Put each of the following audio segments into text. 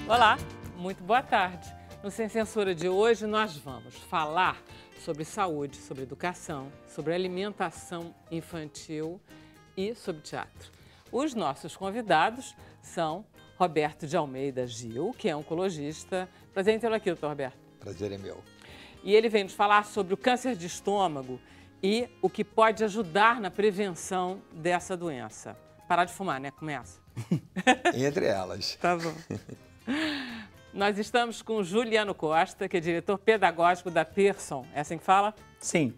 Olá, muito boa tarde. No Sem Censura de hoje nós vamos falar sobre saúde, sobre educação, sobre alimentação infantil e sobre teatro. Os nossos convidados são Roberto de Almeida Gil, que é oncologista. Prazer em tê-lo aqui, doutor Roberto. Prazer é meu. E ele vem nos falar sobre o câncer de estômago e o que pode ajudar na prevenção dessa doença. Parar de fumar, né? Começa. Entre elas. Tá bom. Nós estamos com o Juliano Costa, que é diretor pedagógico da Pearson. É assim que fala? Sim.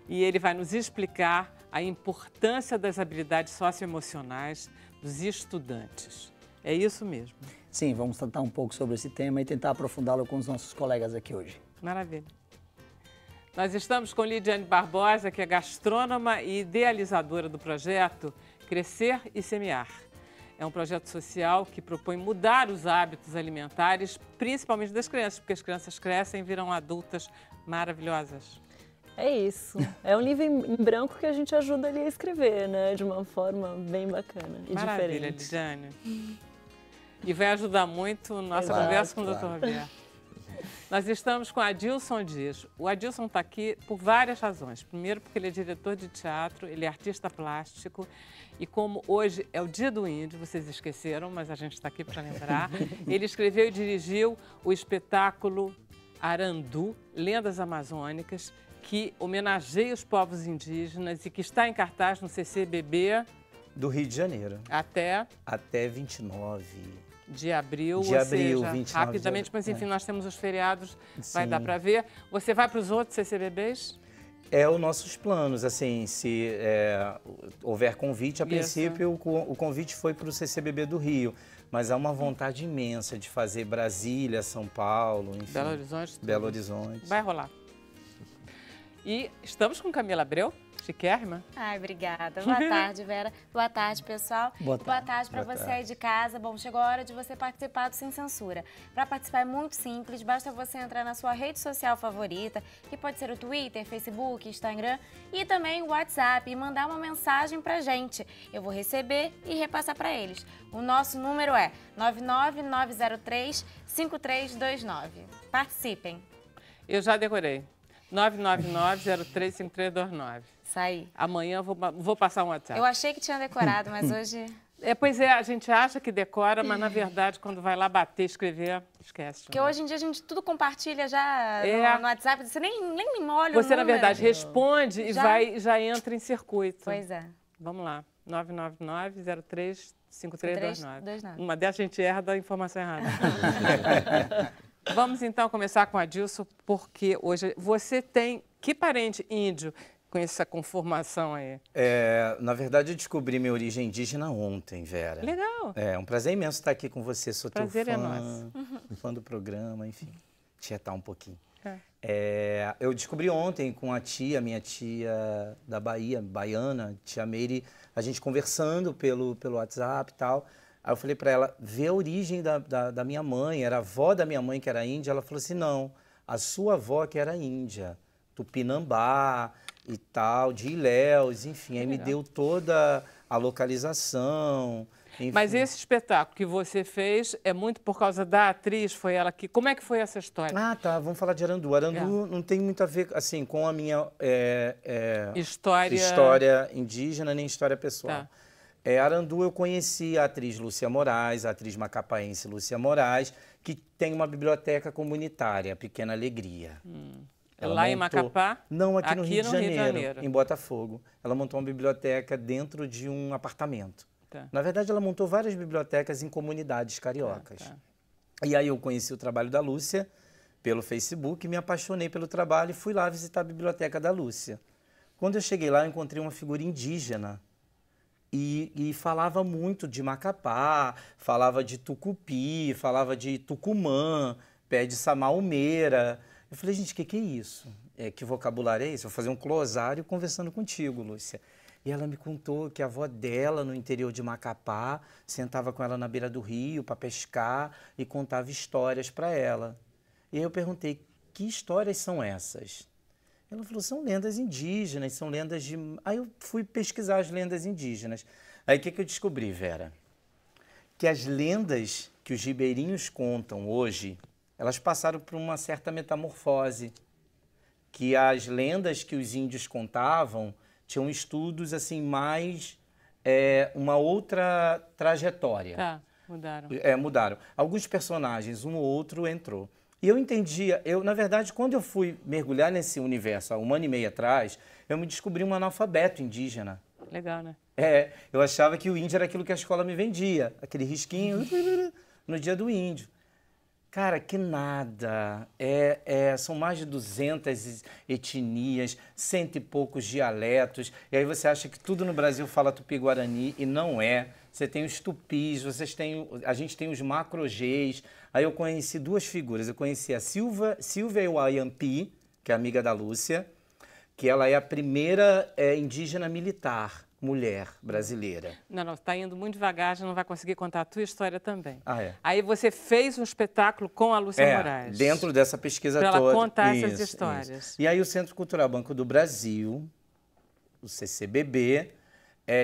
E ele vai nos explicar a importância das habilidades socioemocionais dos estudantes. É isso mesmo? Sim, vamos tratar um pouco sobre esse tema e tentar aprofundá-lo com os nossos colegas aqui hoje. Maravilha. Nós estamos com Lidiane Barbosa, que é gastrônoma e idealizadora do projeto Crescer e Semear. É um projeto social que propõe mudar os hábitos alimentares, principalmente das crianças, porque as crianças crescem e viram adultas maravilhosas. É isso. É um livro em branco que a gente ajuda ali a escrever, né? De uma forma bem bacana e Maravilha, diferente. Lidiane. E vai ajudar muito nossa Exato, conversa com o Dr. Roberto. Nós estamos com Adilson Dias. O Adilson está aqui por várias razões. Primeiro, porque ele é diretor de teatro, ele é artista plástico. E como hoje é o Dia do Índio, vocês esqueceram, mas a gente está aqui para lembrar. Ele escreveu e dirigiu o espetáculo Arandu, Lendas Amazônicas, que homenageia os povos indígenas e que está em cartaz no CCBB. Do Rio de Janeiro. Até 29 de abril, de abril, 29 rapidamente, de mas enfim, nós temos os feriados, vai Sim. dar para ver. Você vai para os outros CCBBs? É os nossos planos, assim, se houver convite, a Isso. princípio o convite foi para o CCBB do Rio, mas há uma vontade imensa de fazer Brasília, São Paulo, enfim. Belo Horizonte? Tudo. Belo Horizonte. Vai rolar. E estamos com Camila Abreu, chiquérrima. Ai, obrigada. Boa tarde, Vera. Boa tarde, pessoal. Boa tarde. Boa tarde para Boa você tarde. aí de casa. Bom, chegou a hora de você participar do Sem Censura. Para participar é muito simples, basta você entrar na sua rede social favorita, que pode ser o Twitter, Facebook, Instagram e também o WhatsApp e mandar uma mensagem pra gente. Eu vou receber e repassar para eles. O nosso número é 99903-5329. Participem. Eu já decorei. 999-035329. Isso aí. Amanhã eu vou passar um WhatsApp. Eu achei que tinha decorado, mas hoje... Pois é, a gente acha que decora, mas na verdade, quando vai lá bater, escrever, esquece. Porque hoje em dia a gente tudo compartilha já no WhatsApp, você nem me olha o Você, na número. verdade, responde e já entra em circuito. Pois é. Vamos lá, 999-03-5329. 5329. Uma dessas a gente erra da informação errada. Vamos então começar com a Adilson, porque hoje você tem que parente índio com essa conformação aí? Na verdade, eu descobri minha origem indígena ontem, Vera. Legal. É um prazer imenso estar aqui com você. Sou teu Prazer fã, é nosso. fã do programa, enfim, tietar um pouquinho. É. Eu descobri ontem com minha tia da Bahia, baiana, tia Meire, a gente conversando pelo WhatsApp e tal. Aí eu falei para ela, vê a origem da minha mãe, era a avó da minha mãe que era índia. Ela falou assim, não, a sua avó que era índia, Tupinambá e tal, de Ilhéus, enfim. Aí me deu toda a localização. Enfim. Mas esse espetáculo que você fez é muito por causa da atriz, foi ela que... Como é que foi essa história? Ah, tá, vamos falar de Arandu. Arandu não tem muito a ver, assim, com a minha história indígena nem história pessoal. Tá. Arandu eu conheci a atriz Lúcia Moraes, a atriz macapaense Lúcia Moraes, que tem uma biblioteca comunitária, Pequena Alegria. Lá em Macapá? Não, aqui no Aqui Rio de no Rio de Janeiro, Janeiro. em Botafogo. Ela montou uma biblioteca dentro de um apartamento. Tá. Na verdade, ela montou várias bibliotecas em comunidades cariocas. Tá. E aí eu conheci o trabalho da Lúcia pelo Facebook, me apaixonei pelo trabalho e fui lá visitar a biblioteca da Lúcia. Quando eu cheguei lá, eu encontrei uma figura indígena e falava muito de Macapá, falava de Tucupi, falava de Tucumã, pé de Samaumeira. Eu falei, gente, o que é isso? Que vocabulário é esse? Eu vou fazer um glosário conversando contigo, Lúcia. E ela me contou que a avó dela, no interior de Macapá, sentava com ela na beira do rio para pescar e contava histórias para ela. E aí eu perguntei, que histórias são essas? Ela falou, são lendas indígenas, são lendas de... Aí eu fui pesquisar as lendas indígenas. Aí o que eu descobri, Vera? Que as lendas que os ribeirinhos contam hoje, elas passaram por uma certa metamorfose, que as lendas que os índios contavam tinham estudos assim mais uma outra trajetória. Tá, mudaram. Mudaram. Alguns personagens, um ou outro entrou. E eu entendia, na verdade, quando eu fui mergulhar nesse universo há 1 ano e meio atrás, eu me descobri um analfabeto indígena. Legal, né? Eu achava que o índio era aquilo que a escola me vendia, aquele risquinho no dia do índio. Cara, que nada. São mais de 200 etnias, 100 e poucos dialetos. E aí você acha que tudo no Brasil fala tupi-guarani e não é. Você tem os tupis, a gente tem os macro-Gs. Aí eu conheci 2 figuras. Eu conheci a Silvia Wayampi, que é amiga da Lúcia, que ela é a primeira indígena militar, mulher brasileira. Não, está indo muito devagar, já não vai conseguir contar a tua história também. É. Aí você fez um espetáculo com a Lúcia Moraes. Dentro dessa pesquisa toda. Para ela contar essas histórias. Isso. E aí o Centro Cultural Banco do Brasil, o CCBB,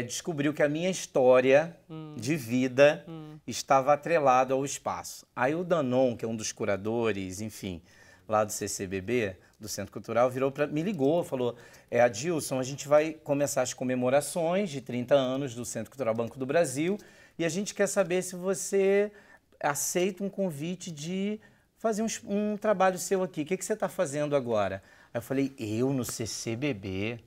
descobriu que a minha história de vida estava atrelada ao espaço. Aí o Danon, que é um dos curadores, enfim, lá do CCBB, do Centro Cultural, me ligou, falou, Adilson, a gente vai começar as comemorações de 30 anos do Centro Cultural Banco do Brasil e a gente quer saber se você aceita um convite de fazer um trabalho seu aqui. O que você está fazendo agora? Aí eu falei, eu no CCBB,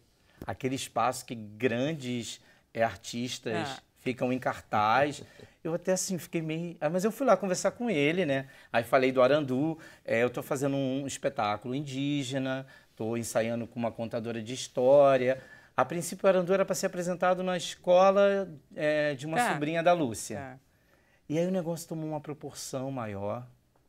aquele espaço que grandes artistas ficam em cartaz. Eu até assim fiquei meio... Mas eu fui lá conversar com ele, né? Aí falei do Arandu, eu estou fazendo um espetáculo indígena, estou ensaiando com uma contadora de história. A princípio o Arandu era para ser apresentado na escola de uma sobrinha da Lúcia. E aí o negócio tomou uma proporção maior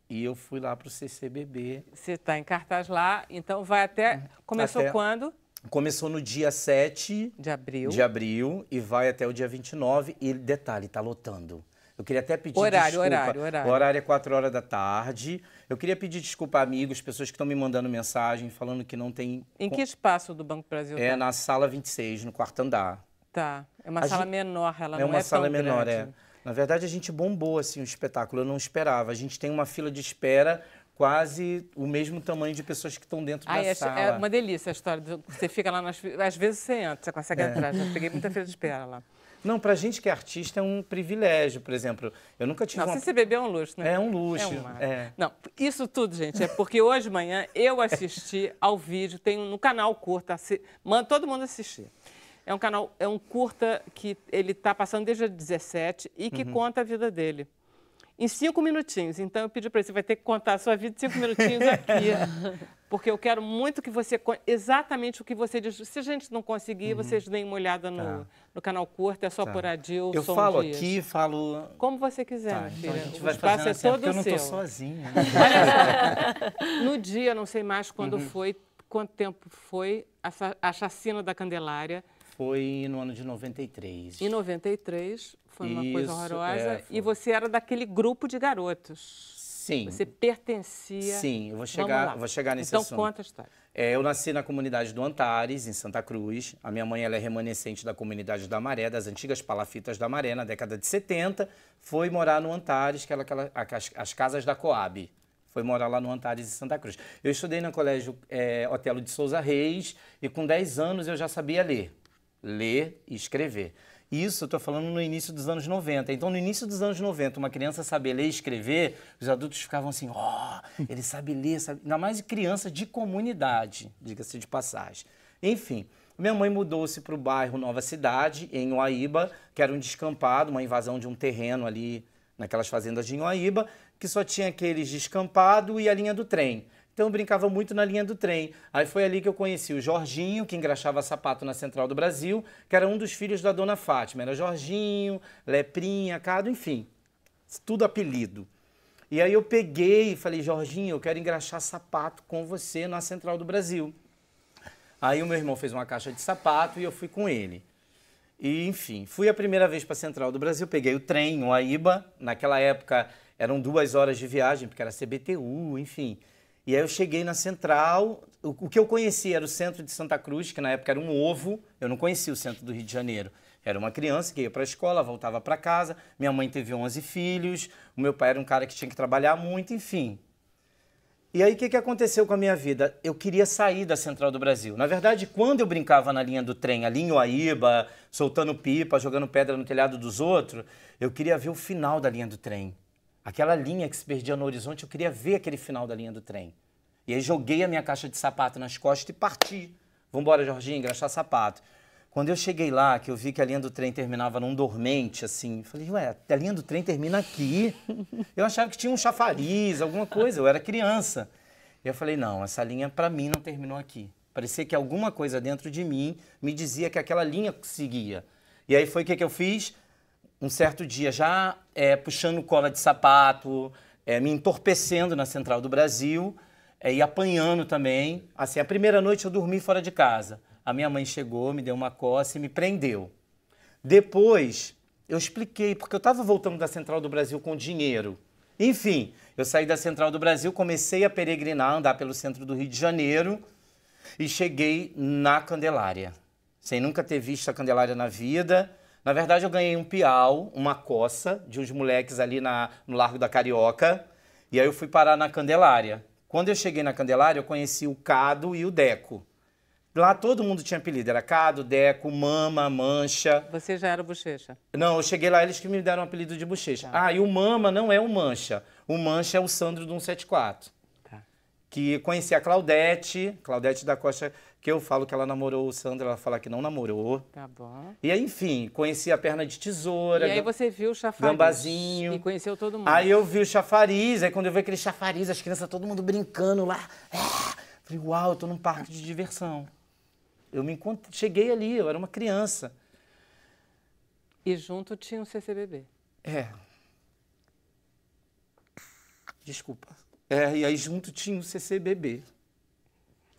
e eu fui lá para o CCBB. Você está em cartaz lá, então vai até... Começou quando? Começou no dia 7 de abril e vai até o dia 29. E detalhe, tá lotando. Eu queria até pedir desculpa. Horário. O horário é 4 horas da tarde. Eu queria pedir desculpa a amigos, pessoas que estão me mandando mensagem, falando que não tem... Em que espaço do Banco do Brasil? Na sala 26, no 4º andar. Tá. É uma sala menor, ela não é tão grande. É uma sala menor, Na verdade, a gente bombou assim, o espetáculo, eu não esperava. A gente tem uma fila de espera... quase o mesmo tamanho de pessoas que estão dentro da sala. É uma delícia a história. Você fica lá, às vezes você entra, você consegue entrar. Já peguei muita fila de espera lá. Não, pra gente que é artista é um privilégio, por exemplo. Eu nunca tive CCBB é um luxo, né? É um luxo. Não, isso tudo, gente, é porque hoje de manhã eu assisti ao vídeo, tem no canal curta, manda todo mundo assistir. É um curta que ele está passando desde o 17 e que conta a vida dele. Em 5 minutinhos. Então, eu pedi para ele, você vai ter que contar a sua vida em 5 minutinhos aqui. Porque eu quero muito que você conte exatamente o que você diz. Se a gente não conseguir, vocês deem uma olhada no canal curto, é só por Adilson Eu falo Dias. aqui, falo... Como você quiser, minha filha. Então a gente O vai espaço fazendo é assim, todo porque eu não seu. estou sozinha. No dia, não sei mais quando foi, quanto tempo foi a chacina da Candelária. Foi no ano de 93. Em 93, foi uma coisa horrorosa. Foi. E você era daquele grupo de garotos. Sim. Você pertencia... Sim, eu vou chegar nesse assunto. Então, conta a história. Eu nasci na comunidade do Antares, em Santa Cruz. A minha mãe ela é remanescente da comunidade da Maré, das antigas palafitas da Maré, na década de 70. Foi morar no Antares, que era as casas da Coab. Foi morar lá no Antares, em Santa Cruz. Eu estudei no colégio Otelo de Souza Reis e com 10 anos eu já sabia ler e escrever. Isso eu estou falando no início dos anos 90. Então, no início dos anos 90, uma criança saber ler e escrever, os adultos ficavam assim, ele sabe ler, sabe... Ainda mais criança de comunidade, diga-se de passagem. Enfim, minha mãe mudou-se para o bairro Nova Cidade, em Uaíba, que era um descampado, uma invasão de um terreno ali naquelas fazendas de Uaíba, que só tinha aqueles descampado e a linha do trem. Então eu brincava muito na linha do trem. Aí foi ali que eu conheci o Jorginho, que engraxava sapato na Central do Brasil, que era um dos filhos da Dona Fátima. Era Jorginho, Leprinha, Cado, enfim, tudo apelido. E aí eu peguei e falei, Jorginho, eu quero engraxar sapato com você na Central do Brasil. Aí o meu irmão fez uma caixa de sapato e eu fui com ele. E, enfim, fui a primeira vez para a Central do Brasil, peguei o trem em Uaíba. Naquela época eram 2 horas de viagem, porque era CBTU, enfim. E aí eu cheguei na Central, o que eu conhecia era o centro de Santa Cruz, que na época era um ovo, eu não conhecia o centro do Rio de Janeiro. Era uma criança que ia para a escola, voltava para casa, minha mãe teve 11 filhos, o meu pai era um cara que tinha que trabalhar muito, enfim. E aí, o que aconteceu com a minha vida? Eu queria sair da Central do Brasil. Na verdade, quando eu brincava na linha do trem, ali em Uaíba, soltando pipa, jogando pedra no telhado dos outros, eu queria ver o final da linha do trem. Aquela linha que se perdia no horizonte, eu queria ver aquele final da linha do trem. E aí joguei a minha caixa de sapato nas costas e parti. Vambora, Jorginho, engraxar sapato. Quando eu cheguei lá, que eu vi que a linha do trem terminava num dormente, assim, falei, ué, a linha do trem termina aqui? Eu achava que tinha um chafariz, alguma coisa, eu era criança. E eu falei, não, essa linha pra mim não terminou aqui. Parecia que alguma coisa dentro de mim me dizia que aquela linha seguia. E aí foi o que eu fiz? Um certo dia, já puxando cola de sapato, me entorpecendo na Central do Brasil, e apanhando também. Assim, a primeira noite eu dormi fora de casa. A minha mãe chegou, me deu uma coça e me prendeu. Depois, eu expliquei, porque eu estava voltando da Central do Brasil com dinheiro. Enfim, eu saí da Central do Brasil, comecei a peregrinar, andar pelo centro do Rio de Janeiro e cheguei na Candelária. Sem nunca ter visto a Candelária na vida. Na verdade, eu ganhei um piau, uma coça de uns moleques ali no Largo da Carioca. E aí eu fui parar na Candelária. Quando eu cheguei na Candelária, eu conheci o Cado e o Deco. Lá todo mundo tinha apelido, era Cado, Deco, Mama, Mancha. Você já era Bochecha? Não, eu cheguei lá, eles que me deram o apelido de Bochecha. Tá. E o Mama não é o Mancha. O Mancha é o Sandro do 174. Tá. Que conheci a Claudete da Costa, que eu falo que ela namorou o Sandro, ela fala que não namorou. Tá bom. E aí, enfim, conheci a Perna de Tesoura. E aí você viu o chafariz. Gambazinho. E conheceu todo mundo. Aí eu vi o chafariz, aí quando eu vi aquele chafariz, as crianças, todo mundo brincando lá. Falei, uau, eu tô num parque de diversão. Cheguei ali, eu era uma criança. E junto tinha um CCBB. Desculpa. E aí junto tinha o CCBB.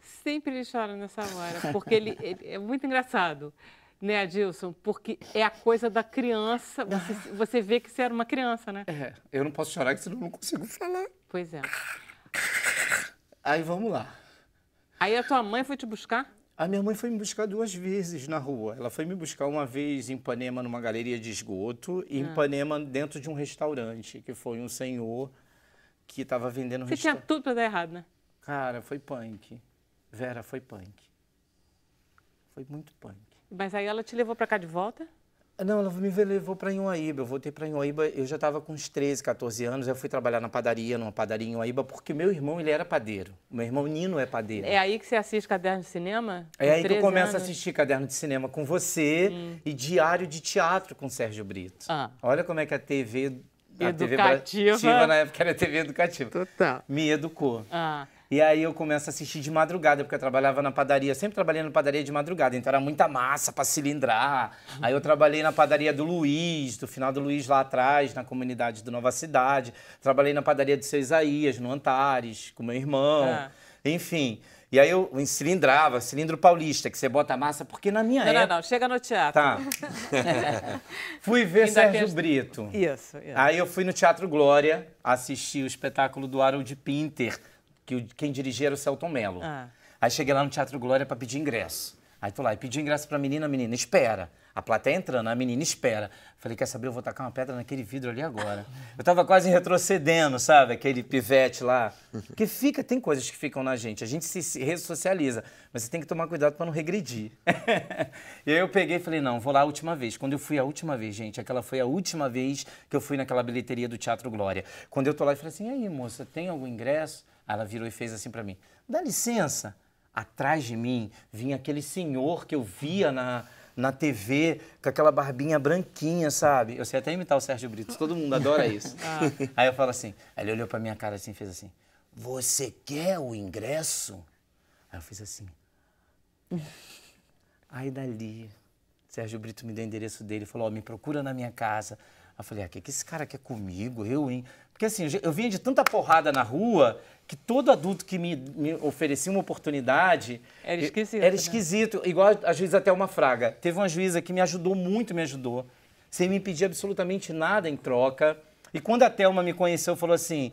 Sempre ele chora nessa hora, porque ele é muito engraçado, né, Adilson? Porque é a coisa da criança, você vê que você era uma criança, né? Eu não posso chorar, que senão eu não consigo falar. Pois é. Aí vamos lá. Aí a tua mãe foi te buscar? A minha mãe foi me buscar 2 vezes na rua. Ela foi me buscar uma vez em Ipanema, numa galeria de esgoto, e em Ipanema, dentro de um restaurante, que foi um senhor que estava vendendo... Você tinha tudo para dar errado, né? Cara, foi punk. Vera, foi punk. Foi muito punk. Mas aí ela te levou para cá de volta? Não, ela me levou para Inhuaíba. Eu voltei para Inhuaíba, eu já estava com uns 13, 14 anos. Eu fui trabalhar numa padaria em Inhuaíba, porque meu irmão, ele era padeiro. Meu irmão Nino é padeiro. É aí que você assiste Caderno de Cinema? É aí que eu começo a assistir Caderno de Cinema com você e Diário de Teatro com Sérgio Brito. Olha como é que a TV... Educativa. Na época era TV educativa. Total. Me educou. E aí eu começo a assistir de madrugada, porque eu trabalhava na padaria, sempre trabalhei na padaria de madrugada, então era muita massa para cilindrar. Aí eu trabalhei na padaria do Luiz, do final do Luiz lá atrás, na comunidade do Nova Cidade. Trabalhei na padaria do Seu Isaías, no Antares, com meu irmão. Enfim. E aí eu cilindrava, cilindro paulista, que você bota a massa, porque na minha época... Não, chega no teatro. Tá. Fui ver Sérgio Brito. Isso. Aí eu fui no Teatro Glória assistir o espetáculo do Harold Pinter, que quem dirigia era o Celton Mello. Aí cheguei lá no Teatro Glória para pedir ingresso. Aí tô lá e pedi ingresso pra menina, espera. A plateia entrando, a menina espera. Falei, quer saber, eu vou tacar uma pedra naquele vidro ali agora. Eu tava quase retrocedendo, sabe? Aquele pivete lá. Porque tem coisas que ficam na gente. A gente se ressocializa, mas você tem que tomar cuidado para não regredir. E aí eu peguei e falei, não, vou lá a última vez. Quando eu fui a última vez, gente, aquela foi a última vez que eu fui naquela bilheteria do Teatro Glória. Quando eu tô lá, eu falei assim, e aí, moça, tem algum ingresso? Aí ela virou e fez assim para mim, dá licença. Atrás de mim vinha aquele senhor que eu via na TV, com aquela barbinha branquinha, sabe? Eu sei até imitar o Sérgio Brito, todo mundo adora isso. Aí eu falo assim, aí ele olhou pra minha cara assim e fez assim, você quer o ingresso? Aí eu fiz assim. Aí dali, Sérgio Brito me deu o endereço dele, falou, me procura na minha casa. Aí eu falei, o que esse cara quer comigo? Eu, hein? Porque assim, eu vinha de tanta porrada na rua que todo adulto que me oferecia uma oportunidade... Era esquisito. Era esquisito, igual a juíza Thelma Fraga. Teve uma juíza que me ajudou muito, sem me pedir absolutamente nada em troca. E quando a Thelma me conheceu, falou assim,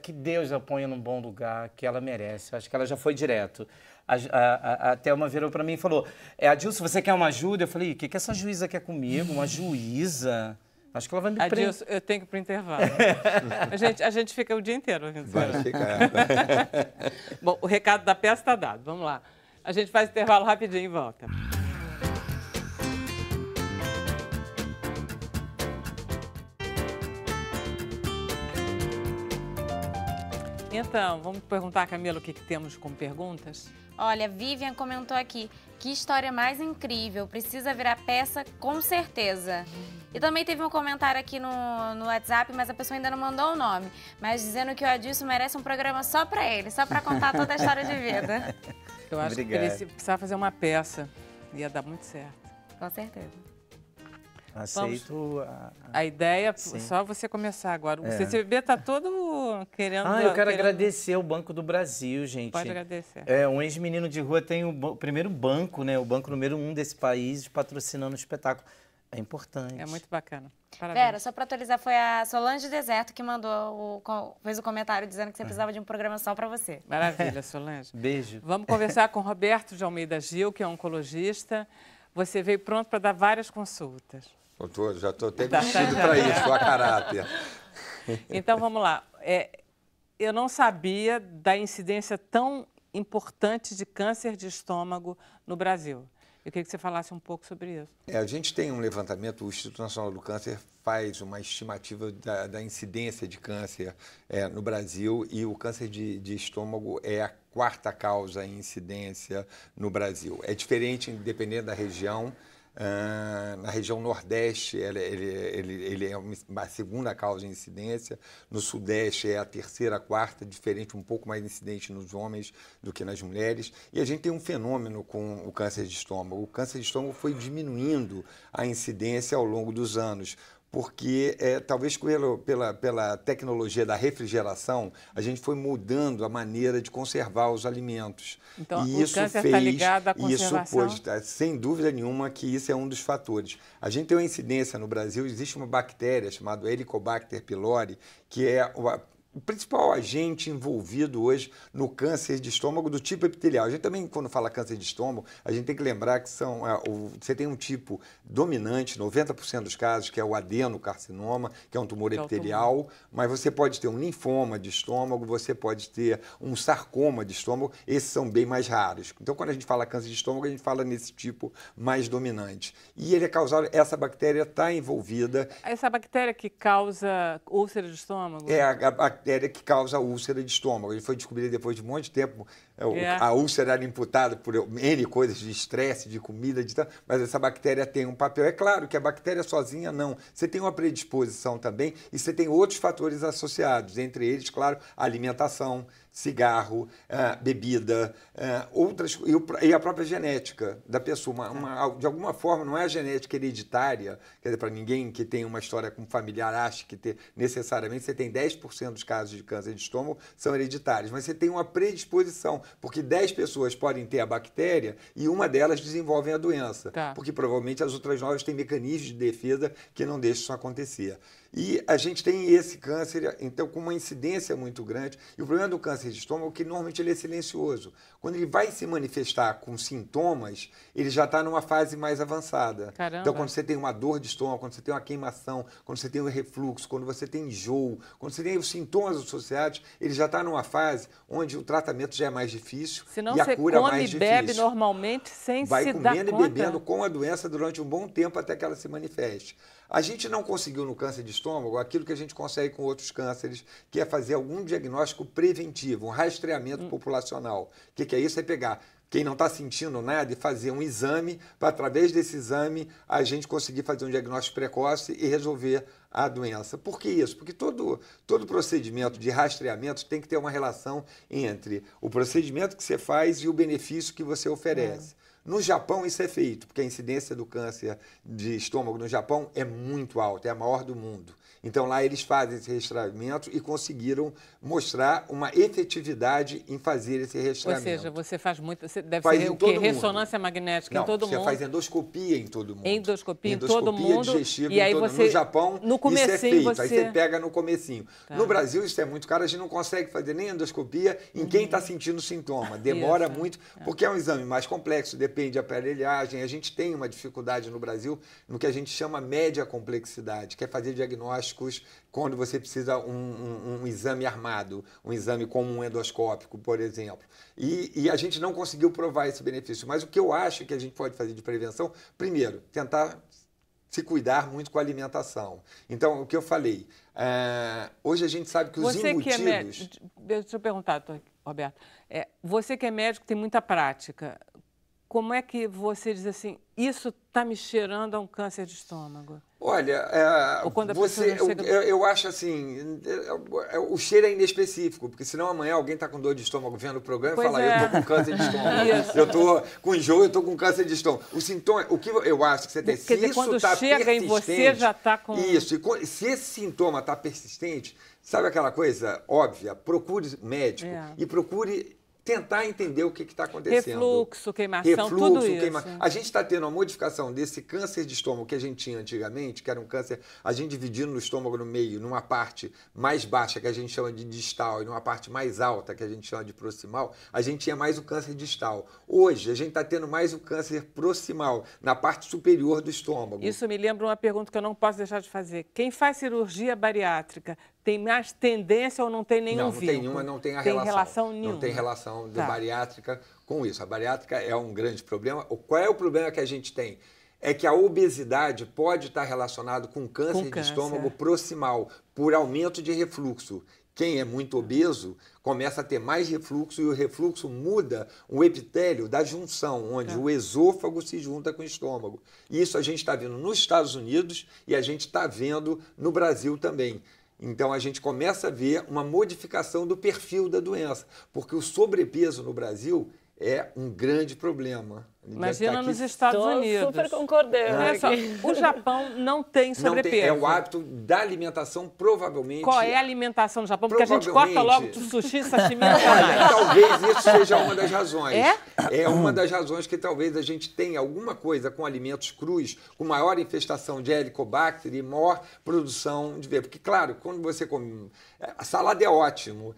que Deus a ponha num bom lugar, que ela merece. Acho que ela já foi direto. A Thelma virou para mim e falou, Adilson, você quer uma ajuda? Eu falei, o que essa juíza quer comigo? Uma juíza? Acho que ela vai me prender. Adilson, eu tenho que ir para o intervalo. a gente fica o dia inteiro ouvindo Vai isso. ficar. Bom, o recado da peça está dado. Vamos lá. A gente faz intervalo rapidinho e volta. Então, vamos perguntar, Camila, o que temos como perguntas? Olha, Vivian comentou aqui, que história mais incrível, precisa virar peça com certeza. E também teve um comentário aqui no WhatsApp, mas a pessoa ainda não mandou o nome, mas dizendo que o Adilson merece um programa só para ele, só para contar toda a história de vida. Eu acho que ele precisava fazer uma peça, ia dar muito certo. Com certeza. Aceito a ideia, Sim. só você começar agora. O CCBB está todo querendo... eu quero agradecer ao Banco do Brasil, gente. Pode agradecer. Um ex-menino de rua tem o primeiro banco, né? O banco número 1 desse país, patrocinando o espetáculo. É importante. É muito bacana. Parabéns. Vera, só para atualizar, foi a Solange Deserto que fez o comentário dizendo que você precisava de um programa só para você. Maravilha, Solange. Beijo. Vamos conversar com Roberto de Almeida Gil, que é oncologista. Você veio pronto para dar várias consultas. Já estou até vestido para isso, a caráter. Então, vamos lá. Eu não sabia da incidência tão importante de câncer de estômago no Brasil. Eu queria que você falasse um pouco sobre isso. A gente tem um levantamento, o Instituto Nacional do Câncer faz uma estimativa da incidência de câncer no Brasil, e o câncer de estômago é a 4ª causa em incidência no Brasil. É diferente dependendo da região. Na região Nordeste, ele é a 2ª causa de incidência. No Sudeste é a 3ª, 4ª, diferente, um pouco mais incidente nos homens do que nas mulheres. E a gente tem um fenômeno com o câncer de estômago. O câncer de estômago foi diminuindo a incidência ao longo dos anos, porque talvez pela tecnologia da refrigeração, a gente foi mudando a maneira de conservar os alimentos. Então, e o câncer está ligado à conservação? Sem dúvida nenhuma que isso é um dos fatores. A gente tem uma incidência no Brasil, existe uma bactéria chamada Helicobacter pylori, que é o principal agente envolvido hoje no câncer de estômago do tipo epitelial. A gente também, quando fala câncer de estômago, a gente tem que lembrar que você tem um tipo dominante, 90% dos casos, que é o adenocarcinoma, que é um tumor epitelial, mas você pode ter um linfoma de estômago, você pode ter um sarcoma de estômago, esses são bem mais raros. Então, quando a gente fala câncer de estômago, a gente fala nesse tipo mais dominante. E ele é causado, essa bactéria está envolvida... Essa bactéria que causa úlcera de estômago? É a bactéria que causa úlcera de estômago. Ele foi descobrido depois de um monte de tempo. A úlcera era imputada por N coisas de estresse, de comida, mas essa bactéria tem um papel. É claro que a bactéria sozinha não. Você tem uma predisposição também e você tem outros fatores associados, entre eles, claro, a alimentação, cigarro, bebida, outras, e a própria genética da pessoa. De alguma forma, não é a genética hereditária, quer dizer, para ninguém que tem uma história com familiar acha que necessariamente você tem 10% dos casos de câncer de estômago são hereditários, mas você tem uma predisposição, porque 10 pessoas podem ter a bactéria e uma delas desenvolve a doença, porque provavelmente as outras 9 têm mecanismos de defesa que não deixam isso acontecer. E a gente tem esse câncer, então, com uma incidência muito grande. E o problema do câncer de estômago é que normalmente ele é silencioso. Quando ele vai se manifestar com sintomas, ele já está numa fase mais avançada. Caramba. Então, quando você tem uma dor de estômago, quando você tem uma queimação, quando você tem um refluxo, quando você tem enjoo, quando você tem os sintomas associados, ele já está numa fase onde o tratamento já é mais difícil e a cura mais difícil. Vai comendo e bebe normalmente sem se dar conta. Vai comendo e bebendo com a doença durante um bom tempo até que ela se manifeste. A gente não conseguiu no câncer de estômago aquilo que a gente consegue com outros cânceres, que é fazer algum diagnóstico preventivo, um rastreamento populacional. O que é isso? É pegar quem não está sentindo nada e fazer um exame, para através desse exame a gente conseguir fazer um diagnóstico precoce e resolver a doença. Por que isso? Porque todo procedimento de rastreamento tem que ter uma relação entre o procedimento que você faz e o benefício que você oferece. No Japão isso é feito, porque a incidência do câncer de estômago no Japão é muito alta, é a maior do mundo. Então lá eles fazem esse rastreamento e conseguiram mostrar uma efetividade em fazer esse rastreamento. Ou seja, você faz muito, você deve ser o quê? Ressonância magnética em todo mundo? Você faz endoscopia em todo mundo. Endoscopia em todo mundo. Digestiva e aí em todo você, no Japão, no comecinho, isso é feito. você... Aí você pega no comecinho. Tá. No Brasil isso é muito caro, a gente não consegue fazer nem endoscopia em quem está sentindo sintoma. Demora muito, porque é um exame mais complexo, depende de aparelhagem. A gente tem uma dificuldade no Brasil no que a gente chama média complexidade, que é fazer diagnósticos quando você precisa um exame armado, um exame como um endoscópico, por exemplo. E a gente não conseguiu provar esse benefício. Mas o que eu acho que a gente pode fazer de prevenção, primeiro, tentar se cuidar muito com a alimentação. Então, o que eu falei, hoje a gente sabe que os embutidos... Que é médico, deixa eu perguntar, Roberto, você que é médico tem muita prática, como é que você diz assim, isso está me cheirando a um câncer de estômago? Olha, eu acho assim, o cheiro é inespecífico, porque senão amanhã alguém está com dor de estômago vendo o programa e fala, eu estou com câncer de estômago, eu estou com enjoo, eu estou com câncer de estômago. O sintoma, o que eu acho que você tem, se isso quando está chega persistente, em você já está com... Isso, e se esse sintoma está persistente, sabe aquela coisa óbvia? Procure médico e procure tentar entender o que está acontecendo. Refluxo, queimação, tudo isso. A gente está tendo uma modificação desse câncer de estômago que a gente tinha antigamente, que era um câncer, a gente dividindo no estômago no meio, numa parte mais baixa, que a gente chama de distal, e numa parte mais alta, que a gente chama de proximal, a gente tinha mais o câncer distal. Hoje, a gente está tendo mais o câncer proximal, na parte superior do estômago. Isso me lembra uma pergunta que eu não posso deixar de fazer. Quem faz cirurgia bariátrica tem mais tendência ou não tem nenhum vínculo? Não tem nenhuma, não tem a relação. Tem relação nenhuma. Não tem relação da bariátrica com isso. A bariátrica é um grande problema. Qual é o problema que a gente tem? É que a obesidade pode estar relacionada com câncer de estômago proximal, por aumento de refluxo. Quem é muito obeso começa a ter mais refluxo e o refluxo muda o epitélio da junção, onde o esôfago se junta com o estômago. Isso a gente está vendo nos Estados Unidos e a gente está vendo no Brasil também. Então, a gente começa a ver uma modificação do perfil da doença, porque o sobrepeso no Brasil é um grande problema. Imagina nos Estados Unidos. Super concordando. O Japão não tem sobrepeso. É o hábito da alimentação, provavelmente... Qual é a alimentação no Japão? Porque a gente corta logo de sushi, sashimi, não talvez isso seja uma das razões. É uma das razões que talvez a gente tenha alguma coisa com alimentos crus, com maior infestação de Helicobacter e maior produção de... Porque, claro, quando você come... A salada é ótimo,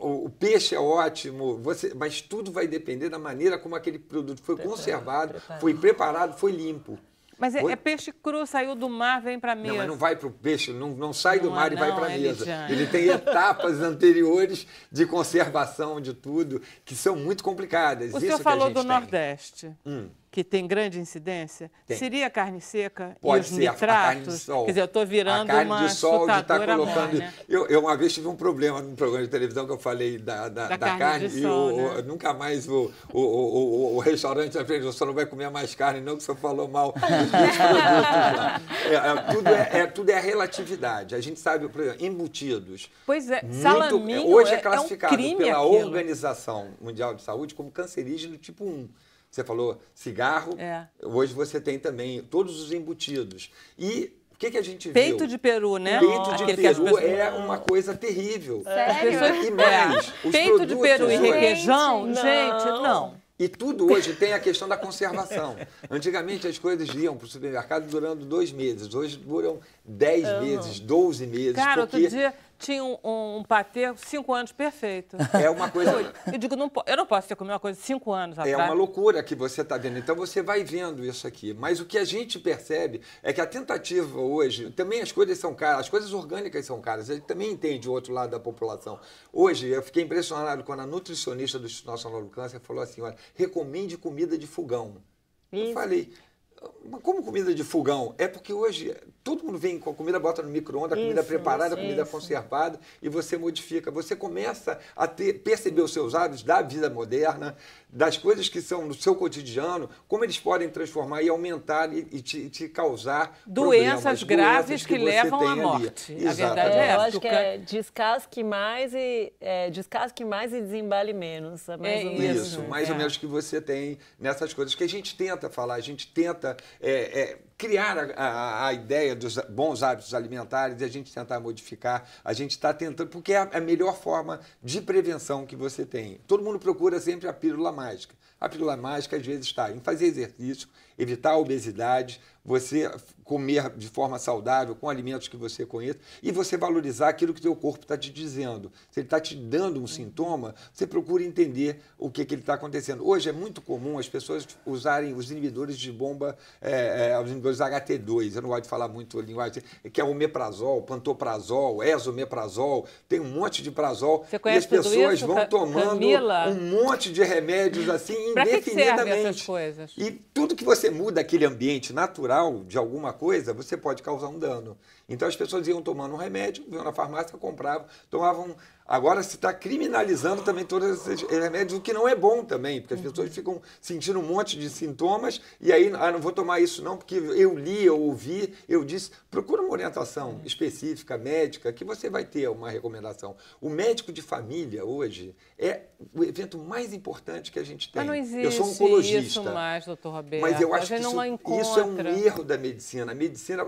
o peixe é ótimo, mas tudo vai depender da maneira como aquele produto foi conservado, foi preparado, foi limpo. Mas é peixe cru, saiu do mar, vem para a mesa. Não, mas não vai para o peixe, não sai do mar e vai para a mesa. Ele tem etapas anteriores de conservação de tudo, que são muito complicadas. O senhor falou do Nordeste, que tem grande incidência. Seria a carne seca e os nitratos? A carne de sol. Quer dizer, eu estou virando uma chutadora colocando... Né? Eu uma vez tive um problema num programa de televisão que eu falei da carne de sol, né? Nunca mais o restaurante na frente, o senhor não vai comer mais carne, não, que o senhor falou mal dos meus produtos. Tudo é a relatividade. A gente sabe, por exemplo, embutidos. Pois é, salaminho hoje é classificado pela aquilo. Organização Mundial de Saúde como cancerígeno tipo 1. Você falou cigarro, hoje você tem também todos os embutidos. E o que a gente viu? Peito de peru, né? Peito de peru é uma coisa terrível. Sério? E mais, os peito de peru e requeijão, gente, não. E tudo hoje tem a questão da conservação. Antigamente as coisas iam para o supermercado durando 2 meses. Hoje duram 10 meses, 12 meses. Cara, outro dia tinha um patê 5 anos perfeito. É uma coisa... Eu digo, eu não posso ter comido uma coisa de 5 anos atrás. É uma loucura que você está vendo. Então você vai vendo isso aqui. Mas o que a gente percebe é que a tentativa hoje... Também as coisas são caras, as coisas orgânicas são caras. A gente também entende o outro lado da população. Hoje eu fiquei impressionado quando a nutricionista do Instituto Nacional do Câncer falou assim, olha, recomende comida de fogão. Eu falei... Como comida de fogão? É porque hoje todo mundo vem com a comida, bota no micro-ondas, a comida preparada, a comida conservada, e você modifica. Você começa a perceber os seus hábitos da vida moderna, das coisas que são no seu cotidiano, como eles podem transformar e aumentar e te causar doenças graves que levam à morte. A verdade é essa. Eu acho que é descasque mais e desembale menos. Isso, mais ou menos que você tem nessas coisas que a gente tenta falar, a gente tenta criar a ideia dos bons hábitos alimentares e a gente tentar modificar, a gente está tentando, porque é a melhor forma de prevenção que você tem. Todo mundo procura sempre a pílula mágica. A pílula mágica, às vezes, está em fazer exercício, evitar a obesidade, você comer de forma saudável, com alimentos que você conheça, e você valorizar aquilo que o teu corpo está te dizendo. Se ele está te dando um sintoma, você procura entender o que ele está acontecendo. Hoje é muito comum as pessoas usarem os inibidores de bomba, os inibidores HT2, eu não gosto de falar muito a linguagem, que é omeprazol, pantoprazol, esomeprazol, tem um monte de prazol, você e as pessoas vão tomando Camila? Um monte de remédios assim, indefinidamente. Pra que servem essas coisas? E tudo que você muda aquele ambiente natural de alguma coisa, você pode causar um dano. Então as pessoas iam tomando um remédio, iam na farmácia, compravam, tomavam. Agora se está criminalizando também todos esses remédios, o que não é bom também, porque as pessoas ficam sentindo um monte de sintomas e aí, não vou tomar isso não, porque eu li, eu ouvi, eu disse. Procura uma orientação específica, médica, que você vai ter uma recomendação. O médico de família hoje é o evento mais importante que a gente tem. Mas não existe eu sou oncologista. Isso mais, doutor Roberto. Mas eu acho que isso é um erro. erro da medicina. A medicina,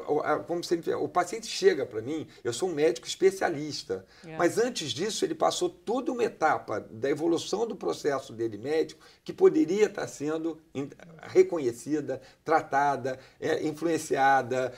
como sempre, o paciente chega para mim, eu sou um médico especialista, mas antes disso ele passou toda uma etapa da evolução do processo dele médico que poderia estar sendo reconhecida, tratada, influenciada,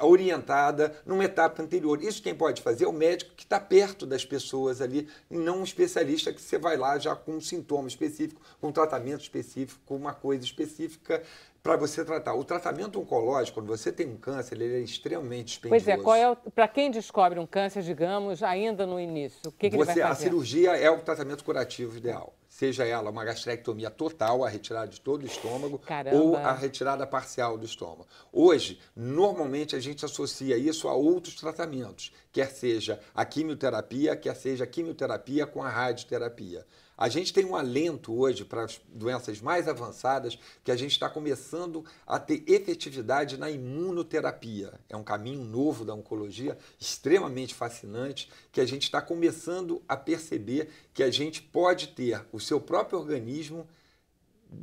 orientada numa etapa anterior. Isso quem pode fazer é o médico que está perto das pessoas ali, e não um especialista que você vai lá já com um sintoma específico, com um tratamento específico, com uma coisa específica para você tratar. O tratamento oncológico, quando você tem um câncer, ele é extremamente dispendioso. Pois é, para quem descobre um câncer, digamos, ainda no início, o que ele vai fazer? A cirurgia é o tratamento curativo ideal. Seja ela uma gastrectomia total, a retirada de todo o estômago, ou a retirada parcial do estômago. Hoje, normalmente, a gente associa isso a outros tratamentos, quer seja a quimioterapia, quer seja a quimioterapia com a radioterapia. A gente tem um alento hoje para as doenças mais avançadas que a gente está começando a ter efetividade na imunoterapia. É um caminho novo da oncologia, extremamente fascinante, que a gente está começando a perceber que a gente pode ter o seu próprio organismo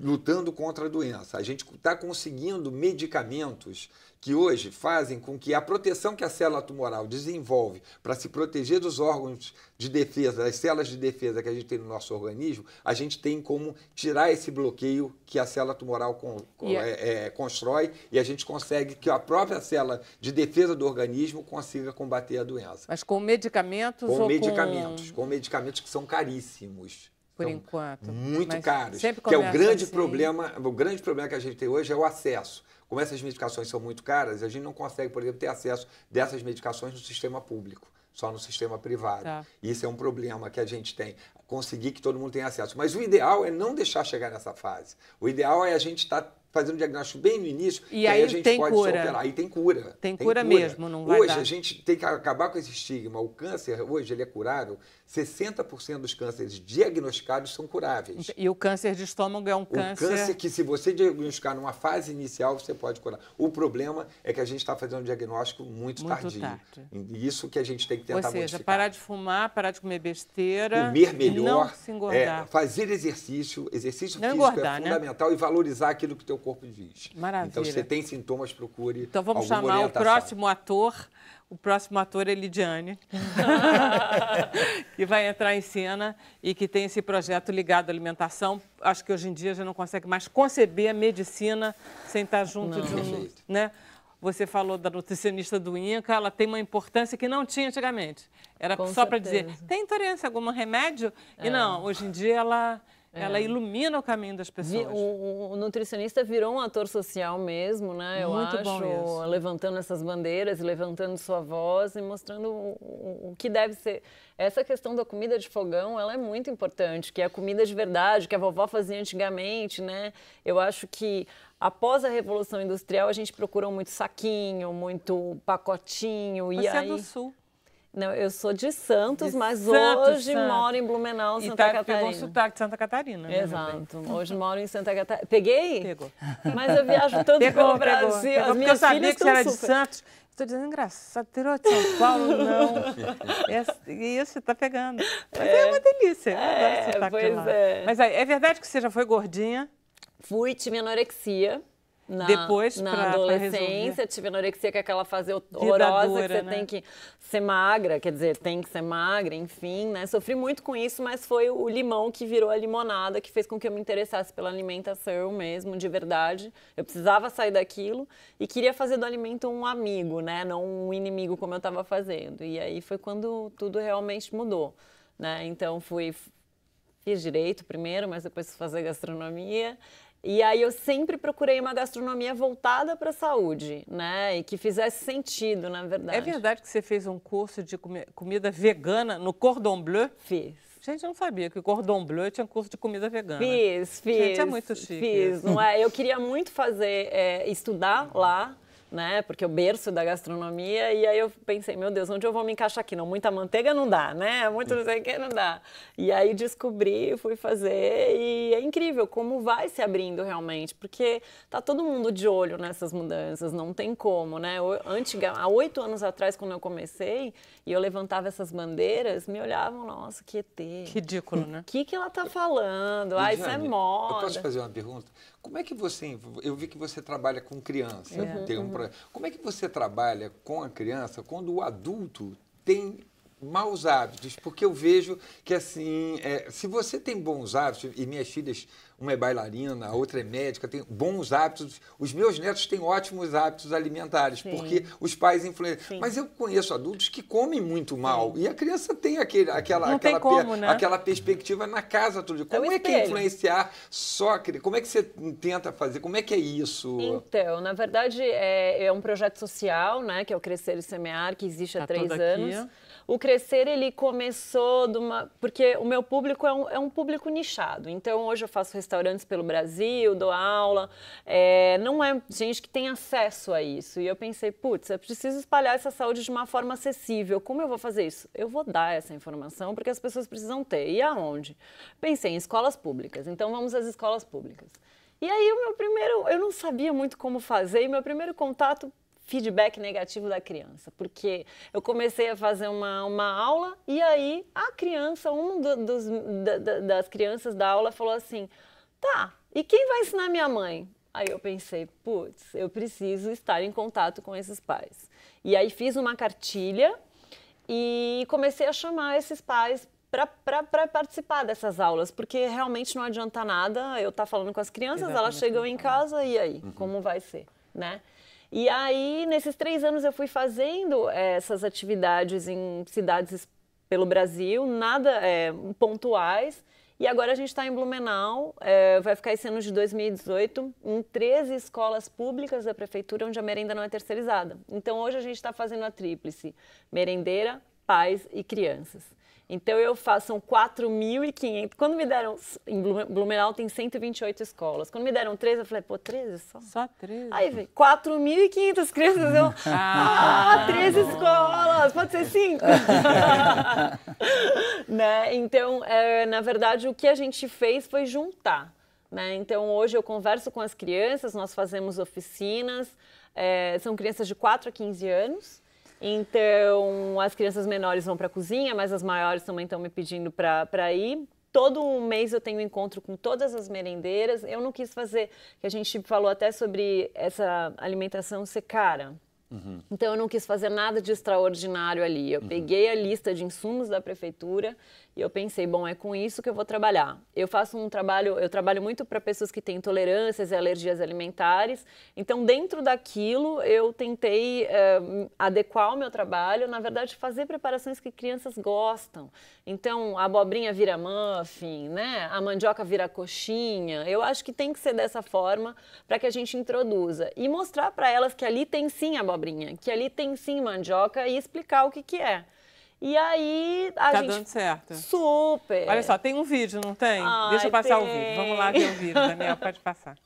lutando contra a doença. A gente está conseguindo medicamentos que hoje fazem com que a proteção que a célula tumoral desenvolve para se proteger dos órgãos de defesa, das células de defesa que a gente tem no nosso organismo, a gente tem como tirar esse bloqueio que a célula tumoral constrói e a gente consegue que a própria célula de defesa do organismo consiga combater a doença. Mas com medicamentos com ou medicamentos? Com medicamentos que são caríssimos. Por enquanto. Muito caros. Sempre que é o grande assim. problema. O grande problema que a gente tem hoje é o acesso. Como essas medicações são muito caras, a gente não consegue, por exemplo, ter acesso dessas medicações no sistema público, só no sistema privado. Tá. Isso é um problema que a gente tem. Conseguir que todo mundo tenha acesso. Mas o ideal é não deixar chegar nessa fase. O ideal é a gente estar fazendo um diagnóstico bem no início, e aí a gente tem pode cura. Superar. Aí tem cura. Tem cura mesmo, não vai Hoje dar. A gente tem que acabar com esse estigma. O câncer, hoje, ele é curável. 60% dos cânceres diagnosticados são curáveis. E o câncer de estômago é um câncer... O câncer que, se você diagnosticar numa fase inicial, você pode curar. O problema é que a gente está fazendo um diagnóstico muito tardio. E isso que a gente tem que tentar modificar. Ou seja, parar de fumar, parar de comer besteira... Comer melhor, não se engordar. Fazer exercício. Exercício não físico engordar, é fundamental, e valorizar aquilo que o teu corpo diz. Maravilha. Então, se você tem sintomas, procure Então, vamos chamar orientação. o próximo ator. O próximo ator é Lidiane, que vai entrar em cena e que tem esse projeto ligado à alimentação. Acho que hoje em dia já não consegue mais conceber a medicina sem estar junto de um... Né? Você falou da nutricionista do INCA, ela tem uma importância que não tinha antigamente. Era só para dizer, tem intolerância a algum remédio? E não, hoje em dia ela Ela ilumina o caminho das pessoas. O nutricionista virou um ator social mesmo, né? Eu Muito acho, bom isso. levantando essas bandeiras, levantando sua voz e mostrando o que deve ser. Essa questão da comida de fogão, ela é muito importante, que é a comida de verdade, que a vovó fazia antigamente, né? Eu acho que após a Revolução Industrial, a gente procurou muito saquinho, muito pacotinho. Você é do Sul. Não, eu sou de Santos, mas Santos, hoje moro em Blumenau, Santa Catarina. Pegou o sotaque de Santa Catarina. Né, exato. Hoje moro em Santa Catarina. Peguei? Pegou. Mas eu viajo tanto pelo Brasil. Pegou, as minhas eu sabia filhas que você era de super... Santos. Estou dizendo engraçado, tirou de São Paulo, não. Isso, está pegando. Mas é uma delícia. Eu adoro esse sotaque pois lá. é. Mas é verdade que você já foi gordinha? Fui, tive anorexia. Depois, na adolescência, tive anorexia, que é aquela fase horrorosa dura, que você né? tem que ser magra, quer dizer, tem que ser magra, enfim, né? Sofri muito com isso, mas foi o limão que virou a limonada, que fez com que eu me interessasse pela alimentação mesmo, de verdade. Eu precisava sair daquilo e queria fazer do alimento um amigo, né? Não um inimigo como eu estava fazendo. E aí foi quando tudo realmente mudou, né? Então fiz direito primeiro, mas depois fui fazer gastronomia. E aí eu sempre procurei uma gastronomia voltada para a saúde, né? E que fizesse sentido, na verdade. É verdade que você fez um curso de comida vegana no Cordon Bleu? Fiz. Gente, eu não sabia que o Cordon Bleu tinha curso de comida vegana. Fiz. Gente, é muito chique. Fiz, não é? Eu queria muito estudar lá, né? Porque é o berço da gastronomia, e aí eu pensei, meu Deus, onde eu vou me encaixar aqui? Não, muita manteiga não dá, né? Muito não sei o que não dá. E aí descobri, fui fazer, e é incrível como vai se abrindo realmente, porque tá todo mundo de olho nessas mudanças, não tem como, né? Há 8 anos atrás, quando eu comecei, e eu levantava essas bandeiras, me olhavam, nossa, que ET. Que ridículo, né? O que ela tá falando? Lidiane, isso é moda. Eu posso fazer uma pergunta? Como é que você... Eu vi que você trabalha com criança. Como é que você trabalha com a criança quando o adulto tem maus hábitos? Porque eu vejo que, assim, se você tem bons hábitos, e minhas filhas, uma é bailarina, a outra é médica, tem bons hábitos, os meus netos têm ótimos hábitos alimentares, porque os pais influenciam. Mas eu conheço adultos que comem muito mal, e a criança tem aquela perspectiva na casa todo dia. Como é que é influenciar só? Como é que você tenta fazer? Como é que é isso? Então, na verdade, é um projeto social, né, que é o Crescer e Semear, que existe há 3 anos. O Crescer, ele começou porque o meu público é um público nichado. Então, hoje eu faço restaurantes pelo Brasil, dou aula. Não é gente que tem acesso a isso. E eu pensei, putz, eu preciso espalhar essa saúde de uma forma acessível. Como eu vou fazer isso? Eu vou dar essa informação porque as pessoas precisam ter. E aonde? Pensei em escolas públicas. Então, vamos às escolas públicas. E aí, eu não sabia muito como fazer. E meu primeiro contato... feedback negativo da criança, porque eu comecei a fazer uma aula e aí a criança, das crianças da aula falou assim, tá, e quem vai ensinar minha mãe? Aí eu pensei, putz, eu preciso estar em contato com esses pais. E aí fiz uma cartilha e comecei a chamar esses pais para participar dessas aulas, porque realmente não adianta nada eu estar falando com as crianças, elas chegam em casa e aí, como vai ser, né? E aí, nesses 3 anos, eu fui fazendo essas atividades em cidades pelo Brasil, nada pontuais. E agora a gente está em Blumenau, vai ficar esse ano de 2018, em 13 escolas públicas da prefeitura, onde a merenda não é terceirizada. Então, hoje a gente está fazendo a tríplice, merendeira, pais e crianças. Então, são 4.500. Quando me deram, em Blumenau tem 128 escolas. Quando me deram 13, eu falei, pô, 13 só? Só 13? Aí veio 4.500 crianças. 13 escolas, pode ser 5? Né? Então, na verdade, o que a gente fez foi juntar. Né? Então, hoje eu converso com as crianças, nós fazemos oficinas, são crianças de 4 a 15 anos. Então, as crianças menores vão para a cozinha, mas as maiores também estão me pedindo para ir. Todo mês eu tenho encontro com todas as merendeiras. Eu não quis fazer, que a gente falou até sobre essa alimentação ser cara. Então, eu não quis fazer nada de extraordinário ali. Eu peguei a lista de insumos da prefeitura E eu pensei, bom, é com isso que eu vou trabalhar. Eu trabalho muito para pessoas que têm intolerâncias e alergias alimentares. Então, dentro daquilo, eu tentei adequar o meu trabalho, na verdade, fazer preparações que crianças gostam. Então, a abobrinha vira muffin, né? A mandioca vira coxinha. Eu acho que tem que ser dessa forma para que a gente introduza. E mostrar para elas que ali tem sim abobrinha, que ali tem sim mandioca e explicar o que é. E aí a gente... Tá dando certo. Super. Olha só, tem um vídeo, não tem? Ai, Deixa eu passar tem. o vídeo. Vamos lá ver o vídeo, Daniel, pode passar.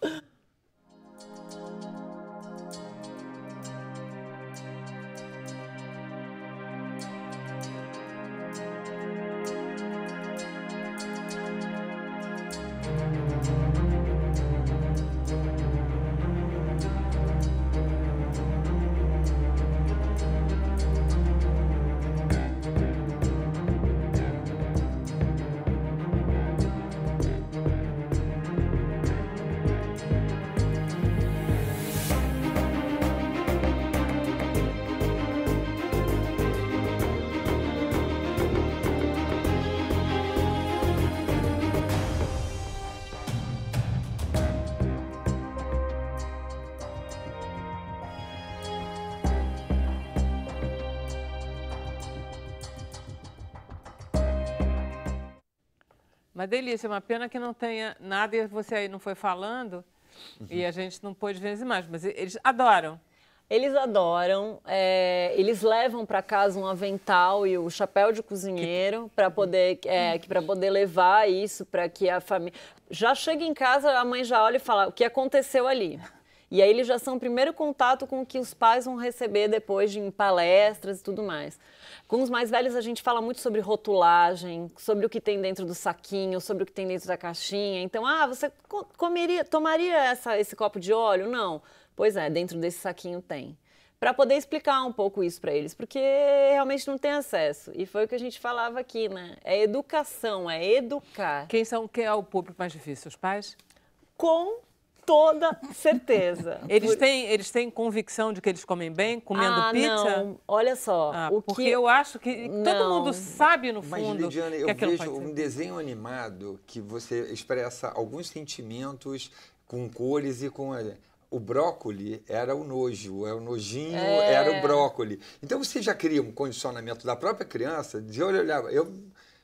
Uma delícia, uma pena que não tenha nada e você aí não foi falando e a gente não pôde ver as imagens, mas eles adoram. Eles adoram, eles levam para casa um avental e o chapéu de cozinheiro para poder levar isso para que a família... Já chega em casa, a mãe já olha e fala o que aconteceu ali. E aí eles já são o primeiro contato com o que os pais vão receber depois em palestras e tudo mais. Com os mais velhos a gente fala muito sobre rotulagem, sobre o que tem dentro do saquinho, sobre o que tem dentro da caixinha. Então, você tomaria esse copo de óleo? Não. Pois é, dentro desse saquinho tem. Para poder explicar um pouco isso para eles, porque realmente não tem acesso. E foi o que a gente falava aqui, né? É educação, é educar. Quem é o público mais difícil? Os pais? Com toda certeza. Eles têm convicção de que eles comem bem comendo pizza? Não. Olha só. Porque eu acho que todo mundo sabe no fundo. Mas, Lidiane, eu que vejo um desenho animado que você expressa alguns sentimentos com cores e com... O brócoli era o nojo, o nojinho era o brócoli. Então você já cria um condicionamento da própria criança de olhar...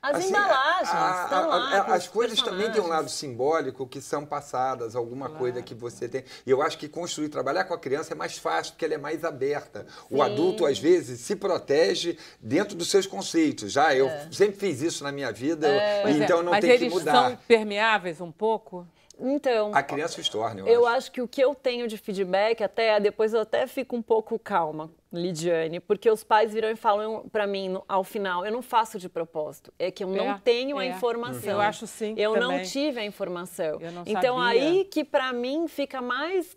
As embalagens estão lá. As coisas também têm um lado simbólico que são passadas, alguma coisa que você tem. E eu acho que trabalhar com a criança é mais fácil, porque ela é mais aberta. Sim. O adulto, às vezes, se protege dentro dos seus conceitos. Eu sempre fiz isso na minha vida, então não tem que mudar. Mas eles são permeáveis um pouco? Então, a criança os torna, eu acho que o que eu tenho de feedback, depois eu até fico um pouco calma, Lidiane, porque os pais viram e falam para mim, ao final, eu não faço de propósito, é que eu não tenho a informação. Eu acho sim. Eu também. Não tive a informação. Eu não então, sabia. Aí que para mim fica mais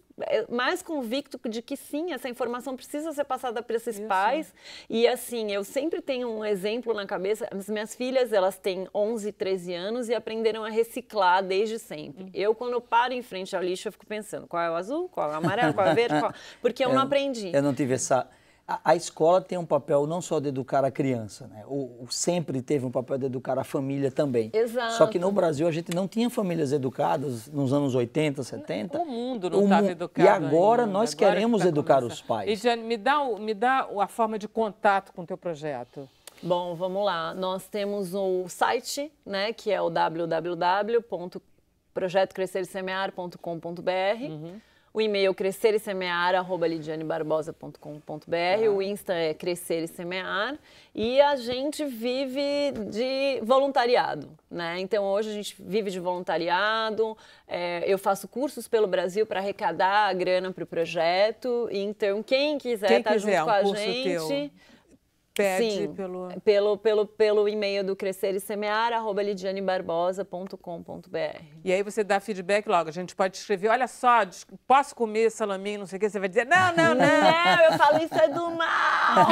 convicto de que sim, essa informação precisa ser passada para esses pais. E assim, eu sempre tenho um exemplo na cabeça. As minhas filhas, elas têm 11, 13 anos e aprenderam a reciclar desde sempre. Eu, quando eu paro em frente ao lixo, eu fico pensando, qual é o azul, qual é o amarelo, qual é o verde, porque eu não aprendi. Eu não tive essa... A escola tem um papel não só de educar a criança, né? Sempre teve um papel de educar a família também. Exato. Só que no Brasil a gente não tinha famílias educadas nos anos 80, 70. O mundo não estava educado. E agora ainda. nós queremos educar os pais. E, Jane, me dá a forma de contato com o teu projeto. Bom, vamos lá. Nós temos o site, né, que é o www.projetocrescersemear.com.br. O e-mail cresceresemear@lidianebarbosa.com.br. O Insta é Crescer e Semear. E a gente vive de voluntariado, né? Então, hoje a gente vive de voluntariado. Eu faço cursos pelo Brasil para arrecadar a grana para o projeto. Então, quem quiser estar junto com a gente... Pede. Sim, pelo e-mail do cresceresemear@lidianebarbosa.com.br. E aí você dá feedback logo. A gente pode escrever, olha só, posso comer salaminho, não sei o que. Você vai dizer, não. Não, eu falo, isso é do mal.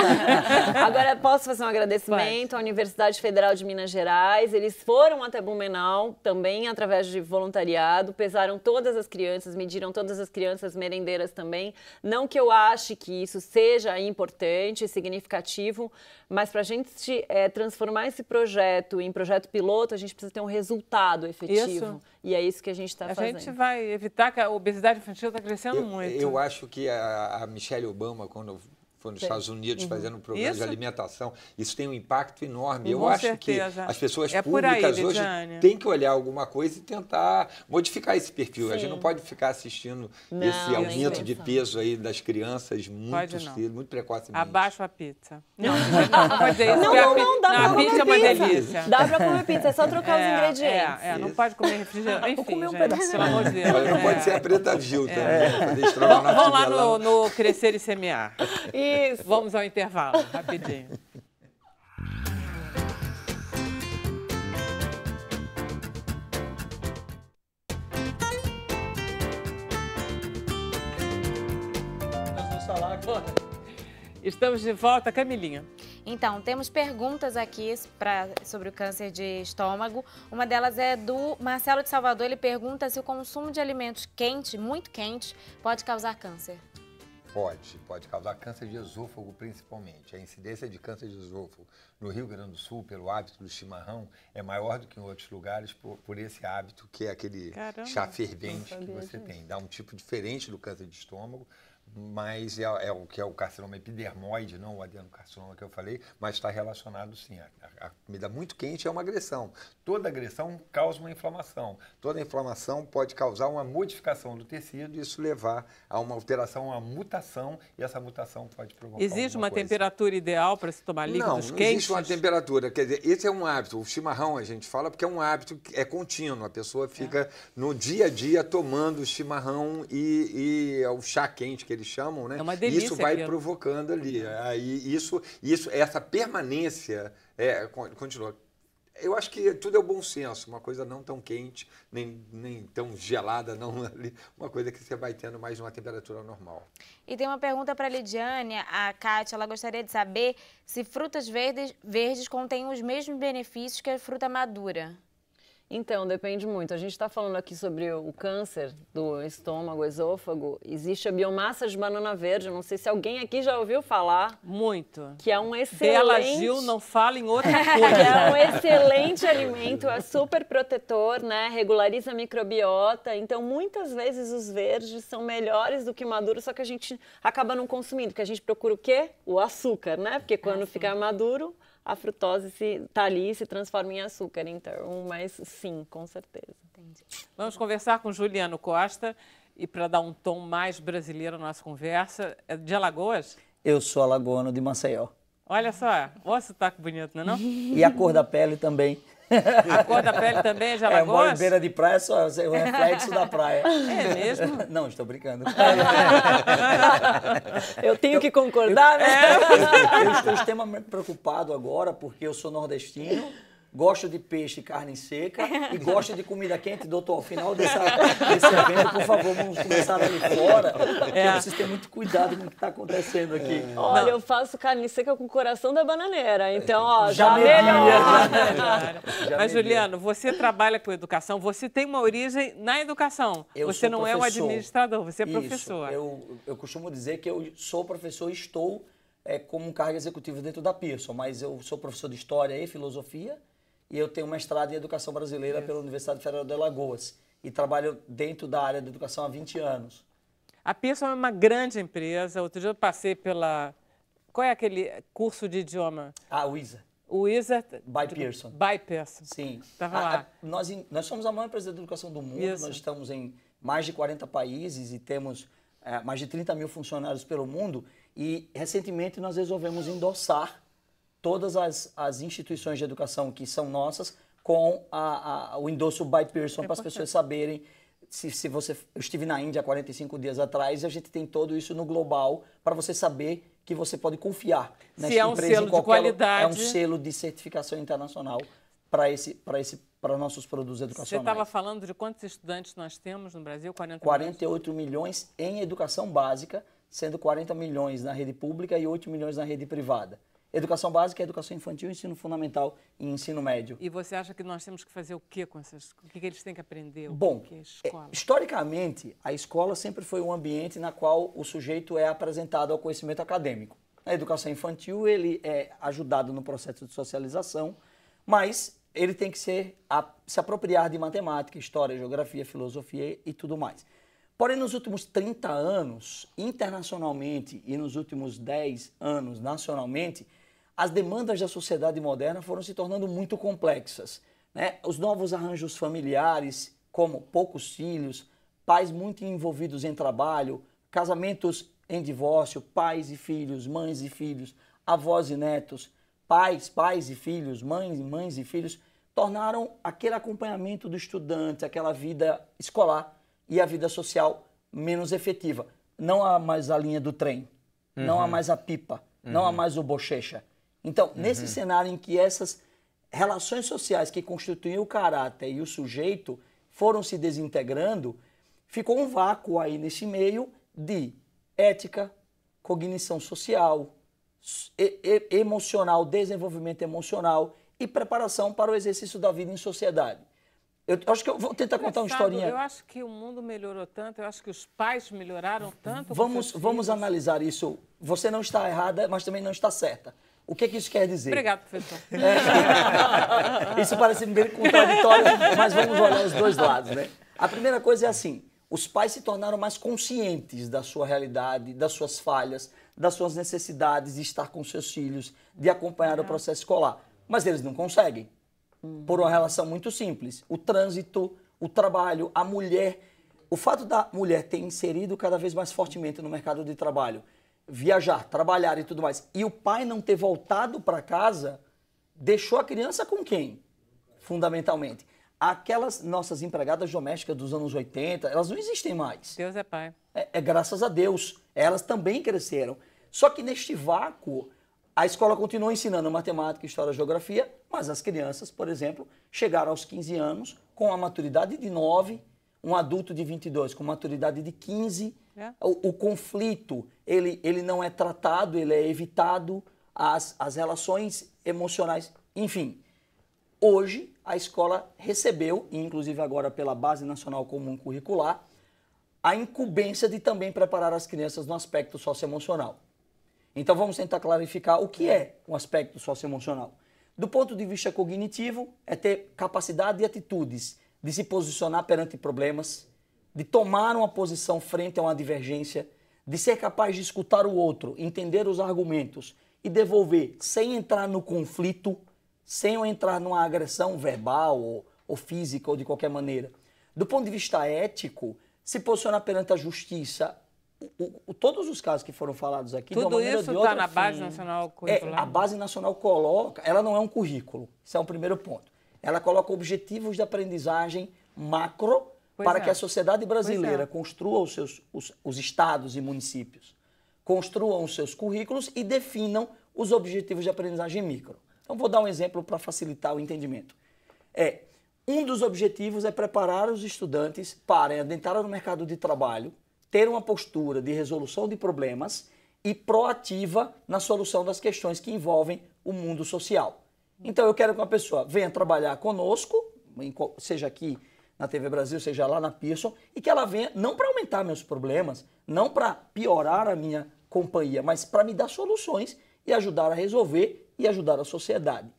Agora, posso fazer um agradecimento à Universidade Federal de Minas Gerais. Eles foram até Blumenau, também através de voluntariado, pesaram todas as crianças, mediram todas as crianças merendeiras também. Não que eu ache que isso seja importante, significativo, Mas para a gente transformar esse projeto em projeto piloto, a gente precisa ter um resultado efetivo. Isso. E é isso que a gente está fazendo. A gente vai evitar que a obesidade infantil está crescendo muito. Eu acho que a Michelle Obama, quando foi nos Estados Unidos fazendo um programa de alimentação, isso tem um impacto enorme. Eu acho que as pessoas públicas hoje têm que olhar alguma coisa e tentar modificar esse perfil. Sim. A gente não pode ficar assistindo esse aumento de peso aí das crianças muito cedo, muito precocemente. Abaixo a pizza. Não pode dizer isso. Não, dá pra comer pizza. É uma delícia. Dá pra comer pizza, é só trocar os ingredientes. Não pode comer refrigerante. Enfim, comer pelo amor de Deus. Não pode ser a Preta Gil também. Vamos lá no Crescer e Semear. Isso. Vamos ao intervalo, rapidinho. Nós vamos falar agora. Estamos de volta, Camilinha. Então, temos perguntas aqui sobre o câncer de estômago. Uma delas é do Marcelo de Salvador. Ele pergunta se o consumo de alimentos quentes, muito quentes, pode causar câncer. Pode causar câncer de esôfago, principalmente. A incidência de câncer de esôfago no Rio Grande do Sul, pelo hábito do chimarrão, é maior do que em outros lugares por esse hábito, que é aquele chá fervente que você tem. Dá um tipo diferente do câncer de estômago, mas é o que é o carcinoma epidermoide, não o adenocarcinoma que eu falei, mas está relacionado sim. A comida muito quente é uma agressão. Toda agressão causa uma inflamação. Toda inflamação pode causar uma modificação do tecido e isso levar a uma alteração, uma mutação, e essa mutação pode provocar Existe uma temperatura ideal para se tomar líquidos quentes? Não existe uma temperatura. Quer dizer, esse é um hábito. O chimarrão, a gente fala, porque é um hábito que é contínuo. A pessoa fica no dia a dia tomando chimarrão e o chá quente que eles chamam, né? É uma delícia. Isso vai provocando ali. Aí essa permanência continua. Eu acho que tudo é o bom senso, uma coisa não tão quente, nem tão gelada, não ali, uma coisa que você vai tendo mais uma temperatura normal. E tem uma pergunta para a Lidiane, a Kátia, ela gostaria de saber se frutas verdes contêm os mesmos benefícios que a fruta madura. Então, depende muito. A gente está falando aqui sobre o câncer do estômago, esôfago. Existe a biomassa de banana verde. Não sei se alguém aqui já ouviu falar. Muito. Que é um excelente... Bela Gil, não fala em outra coisa. É um excelente alimento, é super protetor, né? Regulariza a microbiota. Então, muitas vezes os verdes são melhores do que o maduro, só que a gente acaba não consumindo. Porque a gente procura o quê? O açúcar, né? Porque quando ficar maduro, a frutose está ali e se transforma em açúcar. Então, mas sim, com certeza. Entendi. Vamos conversar com Juliano Costa e para dar um tom mais brasileiro à nossa conversa, é de Alagoas? Eu sou alagoano de Maceió. Olha só, olha o sotaque bonito, não é não? E a cor da pele também. A cor da pele também é de Alagoas? Moro em beira de praia, só o reflexo da praia. É mesmo? Não, estou brincando. Eu tenho que concordar, né? Eu estou extremamente preocupado agora, porque eu sou nordestino, gosto de peixe e carne seca e gosto de comida quente. Doutor, ao final desse evento, por favor, vamos começar ali fora, porque vocês têm muito cuidado com o que está acontecendo aqui. Olha, eu faço carne seca com o coração da bananeira, então, ó, já melhor. Mas, Juliano, você trabalha com educação, você tem uma origem na educação. Você não é um administrador, você é professor. Eu costumo dizer que eu sou professor e estou como um cargo executivo dentro da Pearson, mas eu sou professor de História e Filosofia, e eu tenho mestrado em Educação Brasileira pela Universidade Federal de Alagoas e trabalho dentro da área da educação há 20 anos. A Pearson é uma grande empresa. Outro dia eu passei pela... Qual é aquele curso de idioma? O ISA. O ISA... By Pearson. By Pearson. Sim. Estava lá. Nós somos a maior empresa de educação do mundo. Isso. Nós estamos em mais de 40 países e temos mais de 30 mil funcionários pelo mundo. E, recentemente, nós resolvemos endossar todas as instituições de educação que são nossas com o endosso By Pearson para as pessoas saberem. Eu estive na Índia há 45 dias atrás e a gente tem todo isso no global para você saber que você pode confiar nessa Se é um empresa selo de qualidade. É um selo de certificação internacional para nossos produtos educacionais. Você estava falando de quantos estudantes nós temos no Brasil? 48 milhões em educação básica, sendo 40 milhões na rede pública e 8 milhões na rede privada. Educação básica, educação infantil, ensino fundamental e ensino médio. E você acha que nós temos que fazer o quê com essas... O que eles têm que aprender? Bom, que é a escola? Historicamente, a escola sempre foi um ambiente na qual o sujeito é apresentado ao conhecimento acadêmico. Na educação infantil, ele é ajudado no processo de socialização, mas ele tem que se apropriar de matemática, história, geografia, filosofia e tudo mais. Porém, nos últimos 30 anos, internacionalmente, e nos últimos 10 anos, nacionalmente, as demandas da sociedade moderna foram se tornando muito complexas, né? Os novos arranjos familiares, como poucos filhos, pais muito envolvidos em trabalho, casamentos em divórcio, pais e filhos, mães e filhos, avós e netos, pais e filhos, mães e filhos, tornaram aquele acompanhamento do estudante, aquela vida escolar e a vida social menos efetiva. Não há mais a linha do trem, não há mais a pipa, não há mais o bochecha. Então, nesse cenário em que essas relações sociais que constituíam o caráter e o sujeito foram se desintegrando, ficou um vácuo aí nesse meio de ética, cognição social, emocional, desenvolvimento emocional e preparação para o exercício da vida em sociedade. Eu acho que eu vou tentar contar uma historinha. Eu acho que o mundo melhorou tanto, eu acho que os pais melhoraram tanto. Vamos analisar isso. Você não está errada, mas também não está certa. O que isso quer dizer? Obrigado, professor. Isso parece bem contraditório, mas vamos olhar os dois lados, né? A primeira coisa é assim, os pais se tornaram mais conscientes da sua realidade, das suas falhas, das suas necessidades de estar com seus filhos, de acompanhar o processo escolar. Mas eles não conseguem, por uma relação muito simples. O trânsito, o trabalho, a mulher. O fato da mulher ter inserido cada vez mais fortemente no mercado de trabalho, viajar, trabalhar e tudo mais, e o pai não ter voltado para casa, deixou a criança com quem? Fundamentalmente. Aquelas nossas empregadas domésticas dos anos 80, elas não existem mais. Deus é pai. Graças a Deus. Elas também cresceram. Só que neste vácuo, a escola continuou ensinando matemática, história, geografia, mas as crianças, por exemplo, chegaram aos 15 anos com a maturidade de 9, um adulto de 22 com maturidade de 15. O conflito, ele não é tratado, ele é evitado, as relações emocionais, enfim. Hoje, a escola recebeu, e inclusive agora pela Base Nacional Comum Curricular, a incumbência de também preparar as crianças no aspecto socioemocional. Então vamos tentar clarificar o que é um aspecto socioemocional. Do ponto de vista cognitivo, é ter capacidade e atitudes de se posicionar perante problemas, de tomar uma posição frente a uma divergência, de ser capaz de escutar o outro, entender os argumentos e devolver sem entrar no conflito, sem entrar numa agressão verbal ou física ou de qualquer maneira. Do ponto de vista ético, se posicionar perante a justiça. Todos os casos que foram falados aqui, tudo de uma maneira isso ou de outra, está na Base Nacional Curricular? A Base Nacional coloca, ela não é um currículo, isso é um primeiro ponto. Ela coloca objetivos de aprendizagem macro para que a sociedade brasileira construa os estados e municípios, construam os seus currículos e definam os objetivos de aprendizagem micro. Então, vou dar um exemplo para facilitar o entendimento. Um dos objetivos é preparar os estudantes para adentrar no mercado de trabalho, ter uma postura de resolução de problemas e proativa na solução das questões que envolvem o mundo social. Então, eu quero que uma pessoa venha trabalhar conosco, seja aqui na TV Brasil, seja lá na Pearson, e que ela venha não para aumentar meus problemas, não para piorar a minha companhia, mas para me dar soluções e ajudar a resolver e ajudar a sociedade.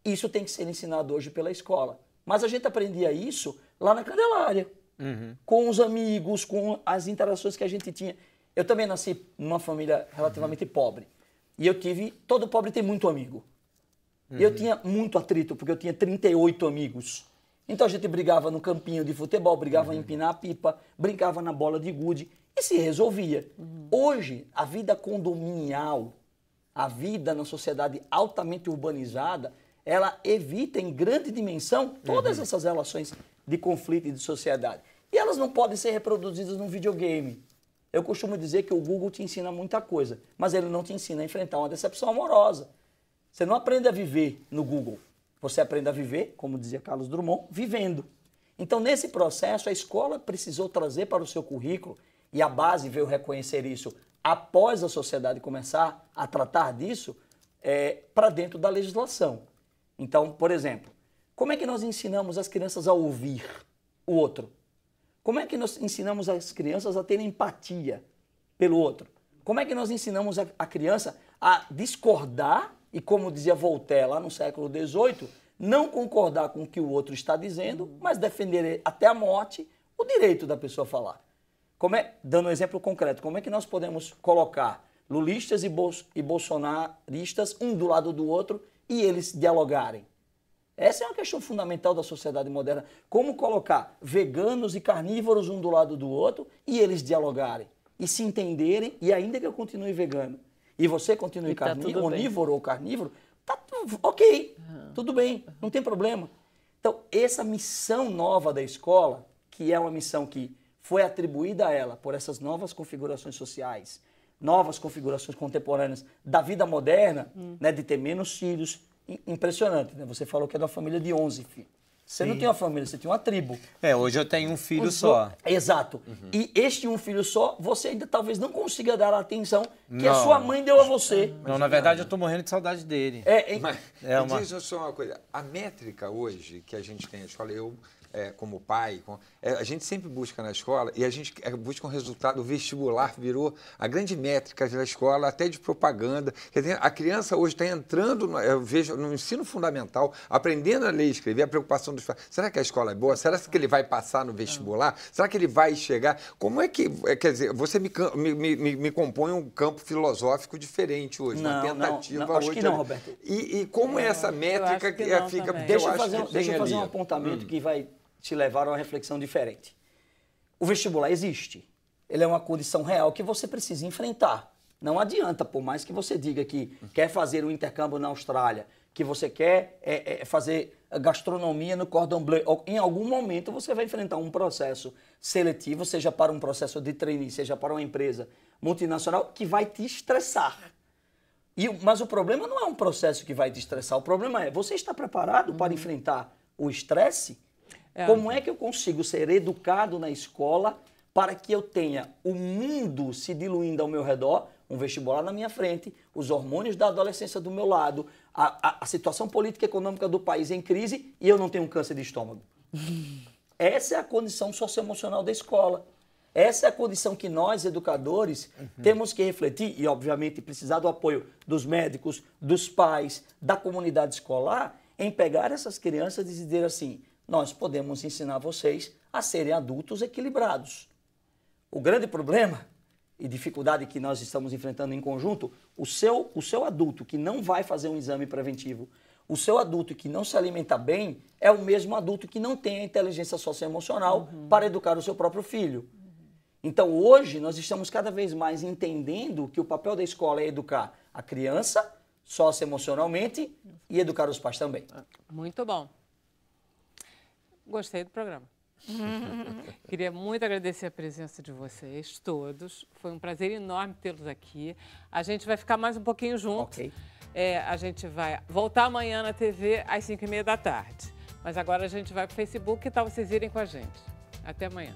Isso tem que ser ensinado hoje pela escola. Mas a gente aprendia isso lá na Candelária, com os amigos, com as interações que a gente tinha. Eu também nasci numa família relativamente pobre. E eu tive... Todo pobre tem muito amigo. E eu tinha muito atrito, porque eu tinha 38 amigos. Então a gente brigava no campinho de futebol, brigava em empinar a pipa, brincava na bola de gude e se resolvia. Hoje, a vida condominial, a vida na sociedade altamente urbanizada, ela evita em grande dimensão todas essas relações de conflito e de sociedade. E elas não podem ser reproduzidas num videogame. Eu costumo dizer que o Google te ensina muita coisa, mas ele não te ensina a enfrentar uma decepção amorosa. Você não aprende a viver no Google. Você aprende a viver, como dizia Carlos Drummond, vivendo. Então, nesse processo, a escola precisou trazer para o seu currículo, e a base veio reconhecer isso após a sociedade começar a tratar disso, para dentro da legislação. Então, por exemplo, como é que nós ensinamos as crianças a ouvir o outro? Como é que nós ensinamos as crianças a terem empatia pelo outro? Como é que nós ensinamos a criança a discordar e, como dizia Voltaire lá no século XVIII, não concordar com o que o outro está dizendo, mas defender até a morte o direito da pessoa falar. Dando um exemplo concreto, como é que nós podemos colocar lulistas e bolsonaristas um do lado do outro e eles dialogarem? Essa é uma questão fundamental da sociedade moderna. Como colocar veganos e carnívoros um do lado do outro e eles dialogarem e se entenderem, e ainda que eu continue vegano e você continue onívoro ou carnívoro, tá ok, tudo bem, não tem problema. Então, essa missão nova da escola, que é uma missão que foi atribuída a ela por essas novas configurações sociais, novas configurações contemporâneas da vida moderna, né, de ter menos filhos. Impressionante, né? Você falou que é de uma família de 11 filhos. Você não tem uma família, você tem uma tribo. Hoje eu tenho um filho só. Exato. E este um filho só, você ainda talvez não consiga dar a atenção que a sua mãe deu a você. Não, na verdade eu tô morrendo de saudade dele. Diz só uma coisa, a métrica hoje que a gente tem na escola, como pai, a gente sempre busca na escola e a gente busca um resultado. O vestibular virou a grande métrica da escola, até de propaganda. Quer dizer, a criança hoje está entrando, eu vejo, no ensino fundamental, aprendendo a ler e escrever, a preocupação dos pais. Será que a escola é boa? Será que ele vai passar no vestibular? Será que ele vai chegar? Como é que, quer dizer, você me compõe um campo filosófico diferente hoje, uma tentativa não, acho que não, Roberto. E como é essa métrica que fica... Deixa eu fazer um apontamento que vai te levar a uma reflexão diferente. O vestibular existe. Ele é uma condição real que você precisa enfrentar. Não adianta, por mais que você diga que quer fazer um intercâmbio na Austrália, que você quer fazer gastronomia no Cordon Bleu, em algum momento você vai enfrentar um processo seletivo, seja para um processo de trainee, seja para uma empresa multinacional, que vai te estressar. Mas o problema não é um processo que vai te estressar, o problema é, você está preparado para enfrentar o estresse? Como é que eu consigo ser educado na escola para que eu tenha o mundo se diluindo ao meu redor, um vestibular na minha frente, os hormônios da adolescência do meu lado, a situação política e econômica do país em crise e eu não tenho um câncer de estômago? Essa é a condição socioemocional da escola. Essa é a condição que nós, educadores, temos que refletir e, obviamente, precisar do apoio dos médicos, dos pais, da comunidade escolar, em pegar essas crianças e dizer assim: nós podemos ensinar vocês a serem adultos equilibrados. O grande problema e dificuldade que nós estamos enfrentando em conjunto, o seu adulto que não vai fazer um exame preventivo, o seu adulto que não se alimenta bem, é o mesmo adulto que não tem a inteligência socioemocional para educar o seu próprio filho. Então, hoje, nós estamos cada vez mais entendendo que o papel da escola é educar a criança socioemocionalmente e educar os pais também. Muito bom. Gostei do programa. Queria muito agradecer a presença de vocês todos. Foi um prazer enorme tê-los aqui. A gente vai ficar mais um pouquinho junto. Ok. A gente vai voltar amanhã na TV às 5h30 da tarde. Mas agora a gente vai para o Facebook. Que tal vocês irem com a gente? Até amanhã.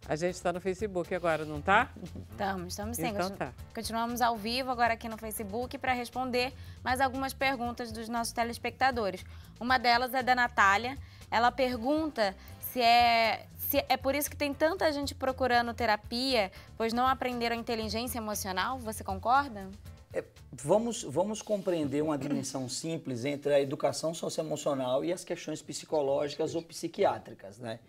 A gente está no Facebook agora, não está? Estamos sim. Então tá. Continuamos ao vivo agora aqui no Facebook para responder mais algumas perguntas dos nossos telespectadores. Uma delas é da Natália. Ela pergunta se é por isso que tem tanta gente procurando terapia, pois não aprenderam inteligência emocional. Você concorda? Vamos compreender uma dimensão simples entre a educação socioemocional e as questões psicológicas ou psiquiátricas, né?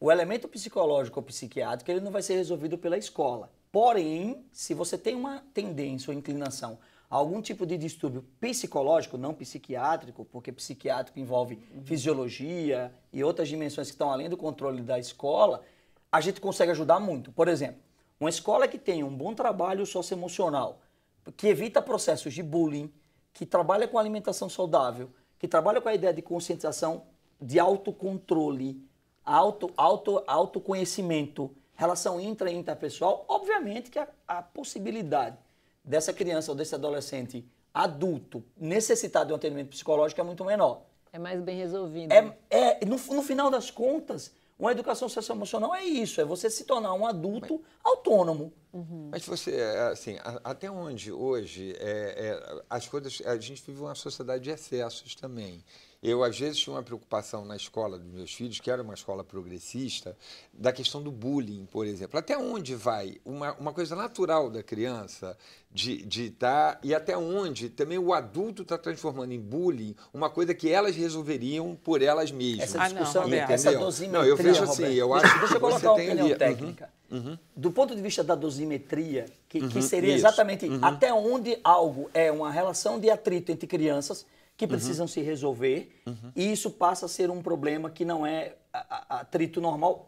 O elemento psicológico ou psiquiátrico, ele não vai ser resolvido pela escola. Porém, se você tem uma tendência ou inclinação a algum tipo de distúrbio psicológico, não psiquiátrico, porque psiquiátrico envolve fisiologia e outras dimensões que estão além do controle da escola, a gente consegue ajudar muito. Por exemplo, Uma escola que tem um bom trabalho socioemocional, que evita processos de bullying, que trabalha com alimentação saudável, que trabalha com a ideia de conscientização, de autocontrole, autoconhecimento, relação intra e interpessoal, obviamente que a possibilidade dessa criança ou desse adolescente adulto necessitar de um atendimento psicológico é muito menor. É mais bem resolvido. No final das contas, uma educação socioemocional é isso, é você se tornar um adulto autônomo. Mas você, assim, até onde hoje as coisas, a gente vive uma sociedade de excessos também. Eu, às vezes, tinha uma preocupação na escola dos meus filhos, que era uma escola progressista, da questão do bullying, por exemplo. Até onde vai uma coisa natural da criança de estar, e até onde também o adulto está transformando em bullying uma coisa que elas resolveriam por elas mesmas. Essa discussão, não, essa dosimetria, eu vejo assim, eu acho deixa eu colocar uma opinião técnica. Do ponto de vista da dosimetria, que seria exatamente até onde algo é uma relação de atrito entre crianças que precisam se resolver, e isso passa a ser um problema que não é atrito normal,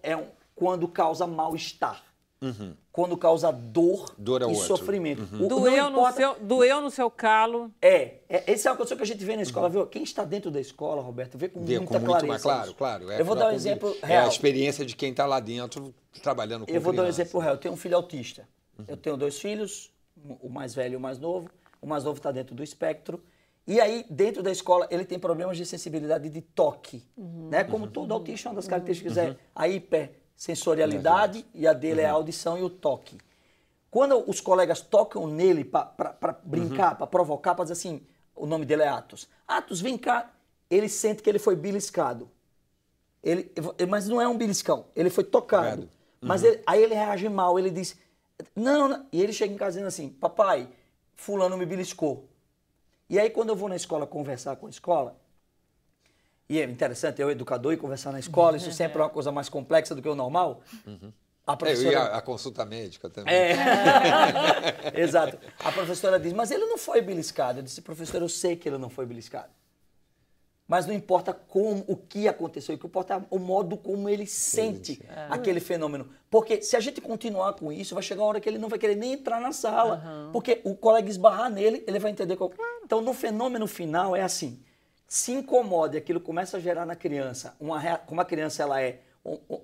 quando causa mal-estar. Quando causa dor e sofrimento. Doeu no seu calo. Essa é uma coisa que a gente vê na escola. Viu? Quem está dentro da escola, Roberto, vê com muita clareza. Claro. Eu vou dar um exemplo real. É a experiência de quem está lá dentro trabalhando com criança. Eu vou dar um exemplo real. Eu tenho um filho autista. Eu tenho 2 filhos, o mais velho e o mais novo. O mais novo está dentro do espectro. E aí, dentro da escola, ele tem problemas de sensibilidade de toque. Né? Como todo autista, uma das características é a hipersensorialidade, e a dele é a audição e o toque. Quando os colegas tocam nele para brincar, para provocar, para dizer assim, o nome dele é Atos. Atos, vem cá. Ele sente que ele foi beliscado. Mas não é um beliscão, ele foi tocado. Mas aí ele reage mal, ele diz, não. E ele chega em casa dizendo assim, papai, fulano me beliscou. E aí, quando eu vou na escola conversar com a escola, e é interessante eu, educador, e conversar na escola, isso sempre é uma coisa mais complexa do que o normal. A professora... E a consulta médica também. Exato. A professora diz, mas ele não foi beliscado. Eu disse, professor, eu sei que ele não foi beliscado. Mas não importa o que aconteceu, o que importa é o modo como ele sente aquele fenômeno. Porque se a gente continuar com isso, vai chegar uma hora que ele não vai querer nem entrar na sala. Porque o colega esbarrar nele, ele vai entender qual... Então, no fenômeno final, é assim. Se incomoda e aquilo começa a gerar na criança, como a criança ela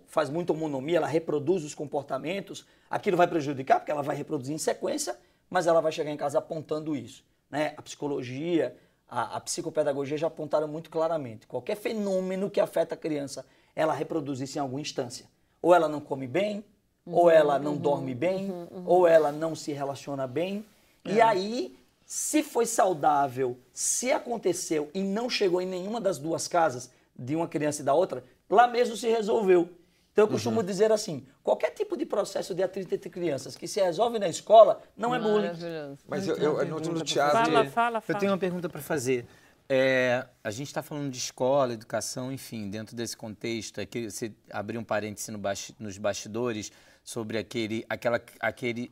faz muita homonomia, ela reproduz os comportamentos, aquilo vai prejudicar, porque ela vai reproduzir em sequência, mas ela vai chegar em casa apontando isso. Né? A psicologia... A psicopedagogia já apontaram muito claramente. Qualquer fenômeno que afeta a criança, ela reproduz isso em alguma instância. Ou ela não come bem, ou ela não dorme bem, ou ela não se relaciona bem. E aí, se foi saudável, se aconteceu e não chegou em nenhuma das duas casas, de uma criança e da outra, lá mesmo se resolveu. Então, eu costumo dizer assim, qualquer tipo de processo de atrito entre crianças que se resolve na escola não é bullying. Mas no teatro... Fala. Eu tenho uma pergunta para fazer. A gente está falando de escola, educação, enfim, dentro desse contexto, você abriu um parêntese nos bastidores sobre aquele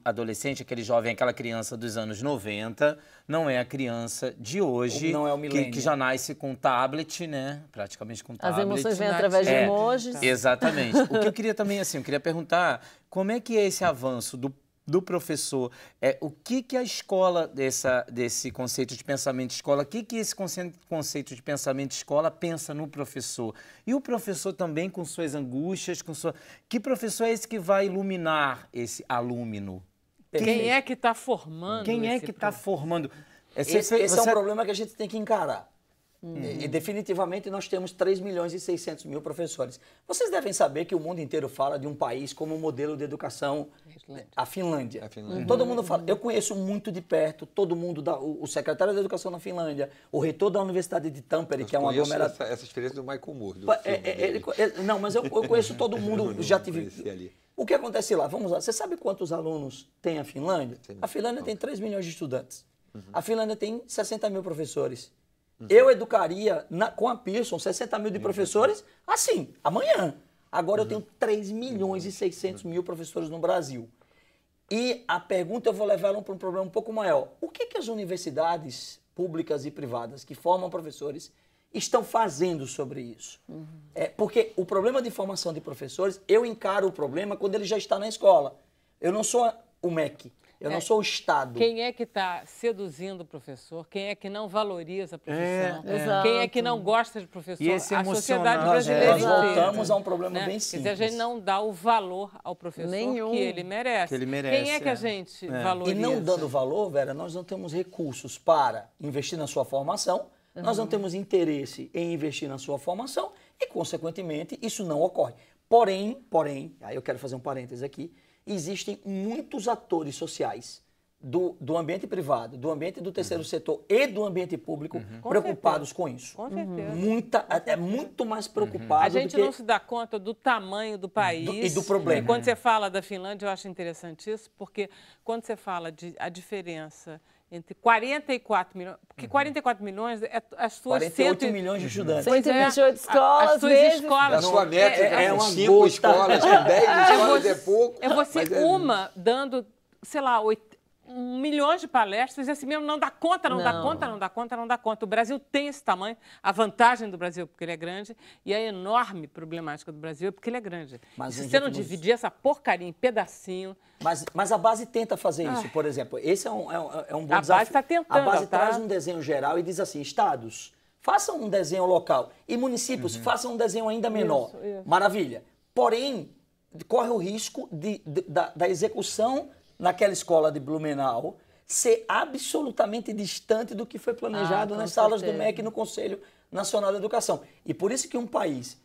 adolescente, aquele jovem, aquela criança dos anos 90, não é a criança de hoje, não é o milênio, que já nasce com tablet, né? Praticamente com tablet. As emoções vêm através de emojis. Exatamente. O que eu queria também, assim, eu queria perguntar, como é que é esse avanço do professor? O que a escola, desse conceito de pensamento de escola, o que esse conceito de pensamento de escola pensa no professor? E o professor também com suas angústias, que professor é esse que vai iluminar esse alúmino? Quem é que está formando? Quem é que está formando? Esse é um problema que a gente tem que encarar. E definitivamente nós temos 3.600.000 professores. Vocês devem saber que o mundo inteiro fala de um país como modelo de educação, a Finlândia. Todo mundo fala. Eu conheço muito de perto, todo mundo, o secretário da Educação na Finlândia, o reitor da Universidade de Tampere, que é uma aglomerada... Essa experiência do Michael Moore. Não, mas eu conheço todo mundo, já tive... Ali. O que acontece lá? Vamos lá. Você sabe quantos alunos tem a Finlândia? A Finlândia tem 3 milhões de estudantes. A Finlândia tem 60 mil professores. Eu educaria com a Pearson 60 mil de professores assim, amanhã. Agora eu tenho 3.600.000 professores no Brasil. E a pergunta eu vou levar para um problema um pouco maior. O que as universidades públicas e privadas que formam professores estão fazendo sobre isso? Porque o problema de formação de professores, eu encaro o problema quando ele já está na escola. Eu não sou o MEC. Eu não sou o Estado. Quem é que está seduzindo o professor? Quem é que não valoriza a profissão? Quem é que não gosta de professor? E esse a sociedade brasileira Nós voltamos a um problema bem simples. Quer dizer, a gente não dá o valor ao professor que ele merece. Quem é que a gente valoriza? E não dando valor, Vera, nós não temos recursos para investir na sua formação, nós não temos interesse em investir na sua formação e, consequentemente, isso não ocorre. Porém, aí eu quero fazer um parêntese aqui, existem muitos atores sociais do ambiente privado, do ambiente do terceiro setor e do ambiente público preocupados com isso. Com certeza. É muito mais preocupado. A gente não se dá conta do tamanho do país e do problema. E quando você fala da Finlândia, eu acho interessante isso, porque quando você fala a diferença entre 44 milhões, porque 44 milhões é as suas 48 milhões de estudantes. 128 escolas, as suas escolas. A sua métrica é uma 5 gota. escolas, com 10 escolas é pouco. É você uma dando, sei lá, 1 milhão de palestras e assim mesmo não dá conta, não dá conta. O Brasil tem esse tamanho, a vantagem do Brasil é porque ele é grande e a enorme problemática do Brasil é porque ele é grande. Mas se você não dividir essa porcaria em pedacinho... Mas a base tenta fazer isso, por exemplo. Esse é um bom desafio. A base está tentando. A base traz um desenho geral e diz assim, estados, façam um desenho local e municípios, façam um desenho ainda menor. Isso. Maravilha. Porém, corre o risco da execução naquela escola de Blumenau ser absolutamente distante do que foi planejado nas salas do MEC e no Conselho Nacional da Educação. E por isso que um país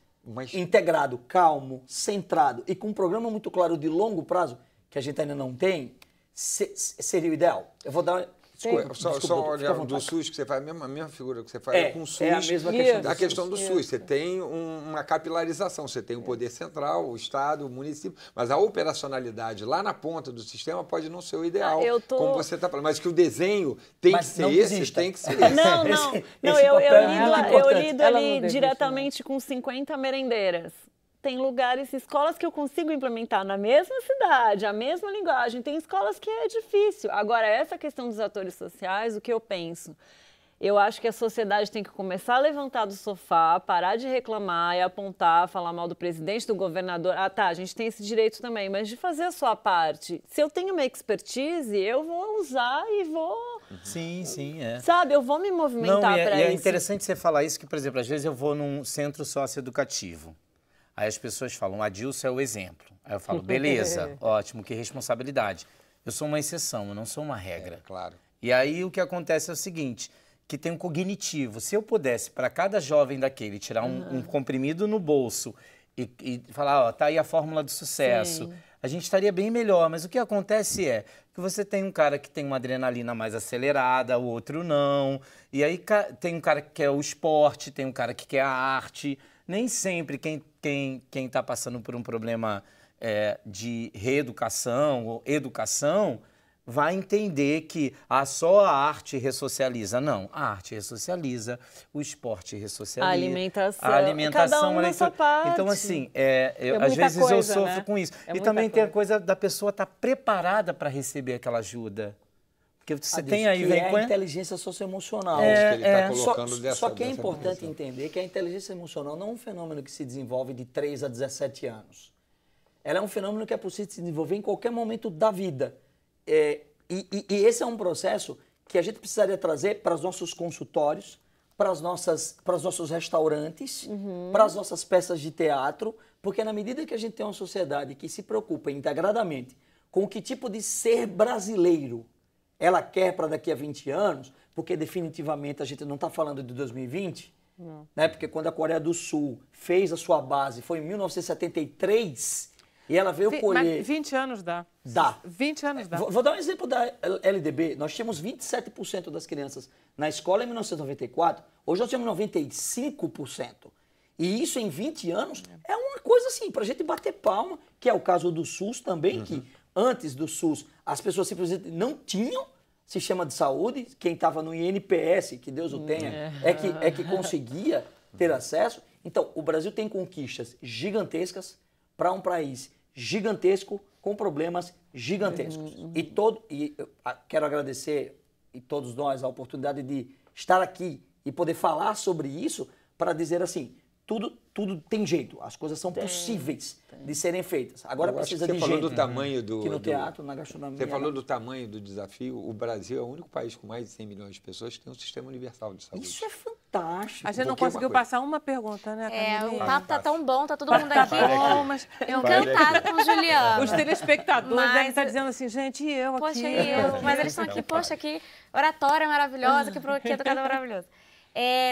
integrado, calmo, centrado e com um programa muito claro de longo prazo, que a gente ainda não tem, seria o ideal. Eu vou dar... Só olhando do SUS que você faz, a mesma figura que você faz com o SUS. É a mesma questão. A questão do SUS, você tem uma capilarização, você tem o poder central, o Estado, o município, mas a operacionalidade lá na ponta do sistema pode não ser o ideal, como você está falando. Mas que o desenho tem que ser esse, tem que ser esse. Não, eu lido ali diretamente com 50 merendeiras. Tem lugares, escolas que eu consigo implementar na mesma cidade, a mesma linguagem. Tem escolas que é difícil. Agora, essa questão dos atores sociais, o que eu penso? Eu acho que a sociedade tem que começar a levantar do sofá, parar de reclamar e apontar, falar mal do presidente, do governador. Ah, tá, a gente tem esse direito também, mas de fazer a sua parte. Se eu tenho uma expertise, eu vou usar e vou... Sim, Sabe, eu vou me movimentar para isso. É interessante você falar isso, que, por exemplo, às vezes eu vou num centro socioeducativo. Aí as pessoas falam, Adilson é o exemplo. Aí eu falo, beleza, ótimo, que responsabilidade. Eu sou uma exceção, eu não sou uma regra. Claro. E aí o que acontece é o seguinte, que tem um cognitivo. Se eu pudesse, para cada jovem daquele, tirar um comprimido no bolso e falar, ó, tá aí a fórmula do sucesso, a gente estaria bem melhor. Mas o que acontece é que você tem um cara que tem uma adrenalina mais acelerada, o outro não. E aí tem um cara que quer o esporte, tem um cara que quer a arte. Nem sempre quem está passando por um problema de reeducação ou educação vai entender que só a arte ressocializa. Não, a arte ressocializa, o esporte ressocializa. A alimentação cada um na sua parte. Então, assim, às vezes eu sofro com isso. E também tem a coisa da pessoa estar preparada para receber aquela ajuda. Porque você tem aí... Que é a inteligência socioemocional. Que ele está colocando só que é importante entender que a inteligência emocional não é um fenômeno que se desenvolve de 3 a 17 anos. Ela é um fenômeno que é possível se desenvolver em qualquer momento da vida. E esse é um processo que a gente precisaria trazer para os nossos consultórios, para os nossos restaurantes, para as nossas peças de teatro, porque na medida que a gente tem uma sociedade que se preocupa integradamente com que tipo de ser brasileiro ela quer para daqui a 20 anos, porque definitivamente a gente não está falando de 2020, né? Porque quando a Coreia do Sul fez a sua base, foi em 1973, e ela veio colher... Mas 20 anos dá. Dá. 20 anos dá. Vou dar um exemplo da LDB. Nós tínhamos 27% das crianças na escola em 1994, hoje nós temos 95%. E isso em 20 anos é uma coisa assim, para a gente bater palma, que é o caso do SUS também, que antes do SUS as pessoas simplesmente não tinham sistema de saúde, quem estava no INPS, que Deus o tenha, é que conseguia ter acesso. Então, o Brasil tem conquistas gigantescas para um país gigantesco, com problemas gigantescos. E eu quero agradecer, e todos nós, a oportunidade de estar aqui e poder falar sobre isso, para dizer assim, tudo tem jeito. As coisas são possíveis de serem feitas. Agora precisa de jeito. Você falou do tamanho do... Que no teatro, na gastronomia... Você falou do tamanho do desafio. O Brasil é o único país com mais de 100 milhões de pessoas que tem um sistema universal de saúde. Isso é fantástico. A gente não conseguiu passar uma pergunta, né, Camila? O papo tá tão bom, tá todo mundo aqui encantado com o Juliano. Os telespectadores devem estar dizendo assim, gente, e eu poxa, aqui? E eu? Mas eles estão aqui, poxa, que oratória maravilhosa, que educador maravilhoso.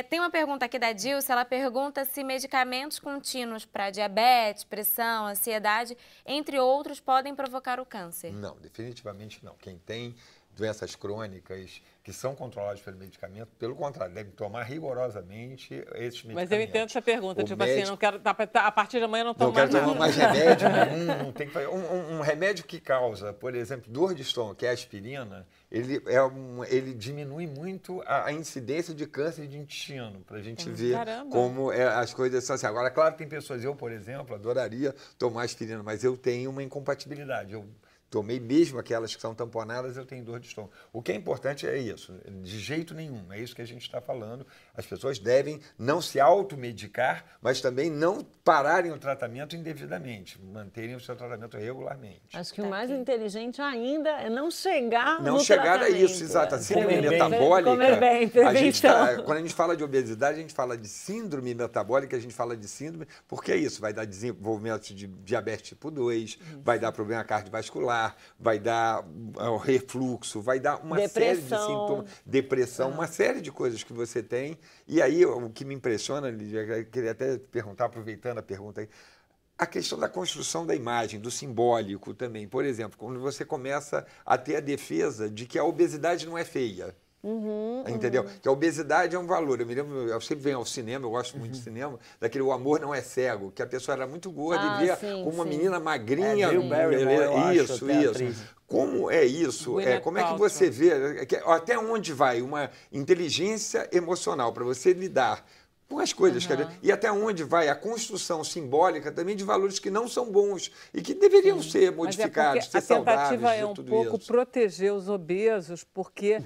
Tem uma pergunta aqui da Dilce, ela pergunta se medicamentos contínuos para diabetes, pressão, ansiedade, entre outros, podem provocar o câncer. Não, definitivamente não. Quem tem doenças crônicas que são controladas pelo medicamento, pelo contrário, devem tomar rigorosamente esses medicamentos. Mas eu entendo essa pergunta, tipo assim, não quero, a partir de amanhã não tomo mais nada. Não quero tomar mais remédio nenhum, não tem que fazer. Um remédio que causa, por exemplo, dor de estômago, que é a aspirina, ele diminui muito a incidência de câncer de intestino, para a gente ver como as coisas são assim. Agora, claro, tem pessoas, eu, por exemplo, adoraria tomar aspirina, mas eu tenho uma incompatibilidade. Eu tomei mesmo aquelas que são tamponadas, eu tenho dor de estômago. O que é importante é isso, de jeito nenhum, é isso que a gente está falando. As pessoas devem não se automedicar, mas também não pararem o tratamento indevidamente, manterem o seu tratamento regularmente. Acho que o mais inteligente ainda é não chegar no chegar tratamento. a isso, exato. A síndrome metabólica, quando a gente fala de obesidade, a gente fala de síndrome metabólica, a gente fala de síndrome, porque é isso, vai dar desenvolvimento de diabetes tipo 2, vai dar problema cardiovascular, vai dar refluxo, vai dar uma série de sintomas, depressão, uma série de coisas que você tem. E aí, o que me impressiona, Lídia, eu queria até perguntar, aproveitando a pergunta aí, a questão da construção da imagem, do simbólico também. Por exemplo, quando você começa a ter a defesa de que a obesidade não é feia. Entendeu? Que a obesidade é um valor. Eu sempre venho ao cinema, eu gosto muito de cinema, daquele O Amor Não É Cego, que a pessoa era muito gorda e via como uma menina magrinha. Isso. Como é isso? Como é que você vê? Até onde vai uma inteligência emocional para você lidar com as coisas, e até onde vai a construção simbólica também de valores que não são bons e que deveriam ser modificados, ser saudáveis. A tentativa é um pouco proteger os obesos, porque...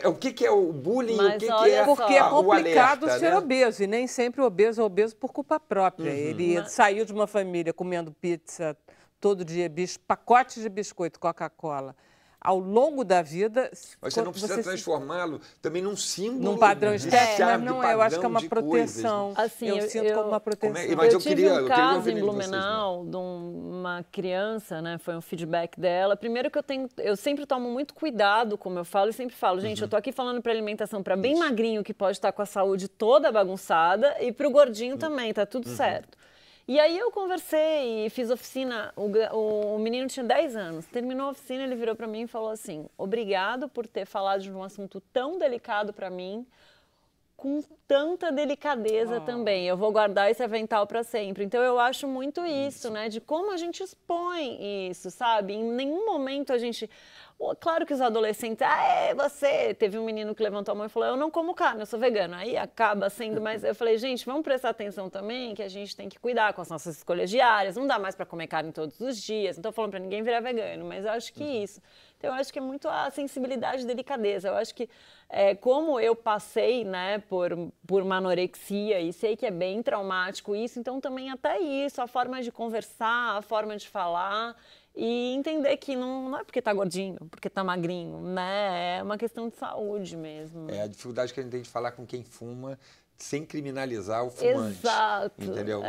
O que é o bullying? Porque é complicado alerta, ser obeso, e nem sempre o obeso é obeso por culpa própria. Ele saiu de uma família comendo pizza todo dia, pacotes de biscoito, Coca-Cola. Ao longo da vida... Mas você não precisa transformá-lo também num símbolo. Num padrão estético, mas não é. Eu acho que é uma proteção. Assim, eu sinto como uma proteção. Eu tive um caso em Blumenau de uma criança, né? Foi um feedback dela. Primeiro que eu sempre tomo muito cuidado, como eu falo, e sempre falo, gente, eu tô aqui falando para alimentação para bem magrinho, que pode estar com a saúde toda bagunçada, e para o gordinho também, tá tudo certo. E aí eu conversei e fiz oficina, o menino tinha 10 anos, terminou a oficina, ele virou para mim e falou assim, obrigado por ter falado de um assunto tão delicado para mim, com tanta delicadeza também, eu vou guardar esse avental para sempre. Então eu acho muito isso, né, de como a gente expõe isso, sabe? Em nenhum momento a gente... Claro que os adolescentes, você... Teve um menino que levantou a mão e falou, eu não como carne, eu sou vegano. Aí acaba sendo mais... Eu falei, gente, vamos prestar atenção também que a gente tem que cuidar com as nossas escolhas diárias, não dá mais para comer carne todos os dias, não estou falando para ninguém virar vegano, mas eu acho que isso. Então, eu acho que é muito a sensibilidade e delicadeza. Eu acho que, como eu passei, né, por uma anorexia e sei que é bem traumático isso, então também até isso, a forma de conversar, a forma de falar... E entender que não é porque tá gordinho, porque tá magrinho, né? É uma questão de saúde mesmo. É a dificuldade que a gente tem de falar com quem fuma sem criminalizar o fumante. Exato. Entendeu?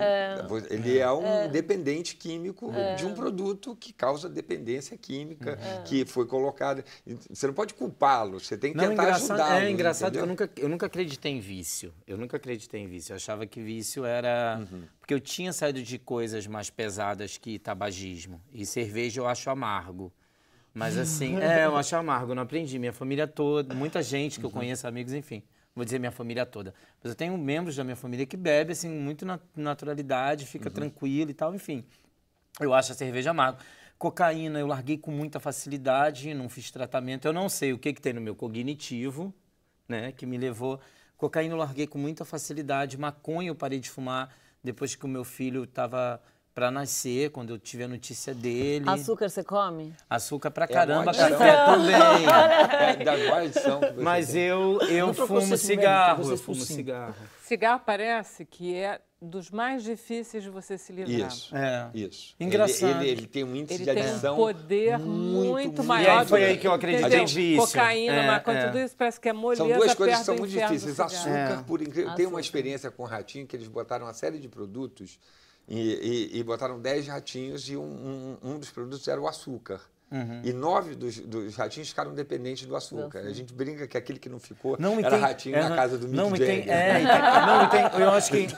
Ele é um dependente químico de um produto que causa dependência química, que foi colocado. Você não pode culpá-lo, você tem que tentar ajudá-lo. É engraçado que eu nunca acreditei em vício. Eu achava que vício era... Porque eu tinha saído de coisas mais pesadas que tabagismo. E cerveja eu acho amargo. Mas assim, eu acho amargo, não aprendi. Minha família toda, muita gente que eu conheço, amigos, enfim. Vou dizer minha família toda. Mas eu tenho membros da minha família que bebe, assim, muito naturalidade, fica tranquilo e tal, enfim. Eu acho a cerveja amarga. Cocaína eu larguei com muita facilidade, não fiz tratamento. Eu não sei o que tem no meu cognitivo, né, que me levou... Cocaína eu larguei com muita facilidade. Maconha eu parei de fumar depois que o meu filho estava para nascer, quando eu tive a notícia dele. Açúcar você come? Açúcar pra caramba, café também. Da maior edição que você Mas tem. eu fumo cigarro, eu fumo cigarro. Cigarro parece que é dos mais difíceis de você se livrar. Isso, isso. Engraçado. Ele tem um índice Ele de tem adição um poder muito E maior. aí foi aí que eu acreditei Entendeu? em vício. Cocaína, maconha, tudo isso parece que é moleza. São duas coisas que perto são do muito inferno do difíceis. cigarro. Açúcar, por incrível. Tem uma experiência com ratinho que eles botaram uma série de produtos e botaram 10 ratinhos e um dos produtos era o açúcar. E 9 dos ratinhos ficaram dependentes do açúcar. A gente brinca que aquele que não ficou era ratinho na casa do Mick Jagger.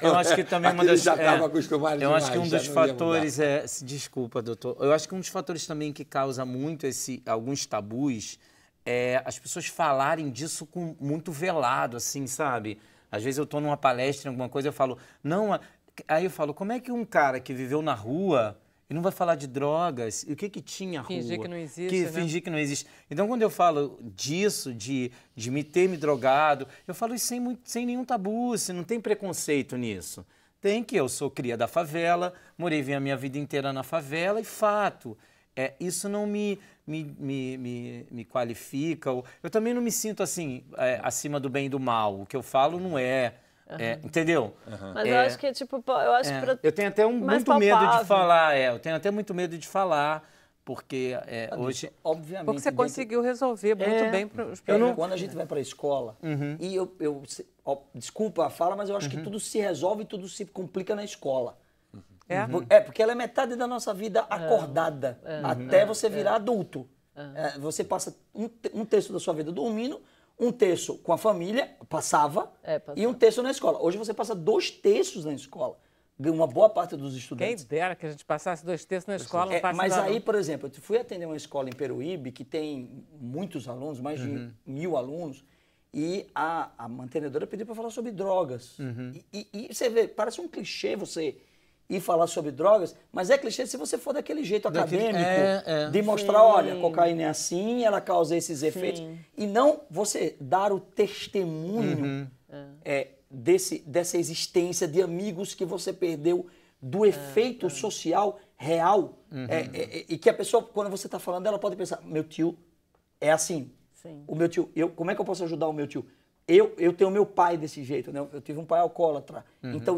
Eu acho que também uma das... já estava acostumado Eu demais, acho que um já dos não ia fatores Desculpa, doutor. Eu acho que um dos fatores também que causa muito alguns tabus é as pessoas falarem disso com muito velado, assim, sabe? Às vezes eu estou numa palestra, alguma coisa, eu falo... Não, aí eu falo, como é que um cara que viveu na rua... E não vai falar de drogas. E o que tinha a rua? Fingir que não existe, né? Fingir que não existe. Então, quando eu falo disso, de me ter me drogado, eu falo isso sem nenhum tabu, não tem preconceito nisso. Tem que eu sou cria da favela, morei a minha vida inteira na favela e fato. Isso não me qualifica. Eu também não me sinto assim, acima do bem e do mal. O que eu falo não é... entendeu? Mas eu acho que, tipo, eu acho eu tenho até muito medo de falar, eu tenho até muito medo de falar, porque hoje... Obviamente. Porque você conseguiu resolver muito bem os problemas. Quando a gente vai para a escola, e desculpa a fala, mas eu acho que tudo se resolve, tudo se complica na escola. Porque ela é metade da nossa vida acordada, até você virar adulto. Você passa um terço da sua vida dormindo, um terço com a família, passava, e um terço na escola. Hoje você passa 2 terços na escola. Uma boa parte dos estudantes. Quem dera que a gente passasse 2 terços na escola, não passa mas nada, aí, não. por exemplo, eu fui atender uma escola em Peruíbe que tem muitos alunos, mais de 1000 alunos, e a mantenedora pediu para falar sobre drogas. E você vê, parece um clichê você ir falar sobre drogas, mas é clichê se você for daquele jeito acadêmico, de mostrar, olha, cocaína é assim, ela causa esses efeitos, e não você dar o testemunho dessa existência de amigos que você perdeu, do efeito social real, e que a pessoa, quando você está falando, ela pode pensar, meu tio é assim, o meu tio, como é que eu posso ajudar o meu tio? Eu tenho meu pai desse jeito, né? Eu tive um pai alcoólatra. Então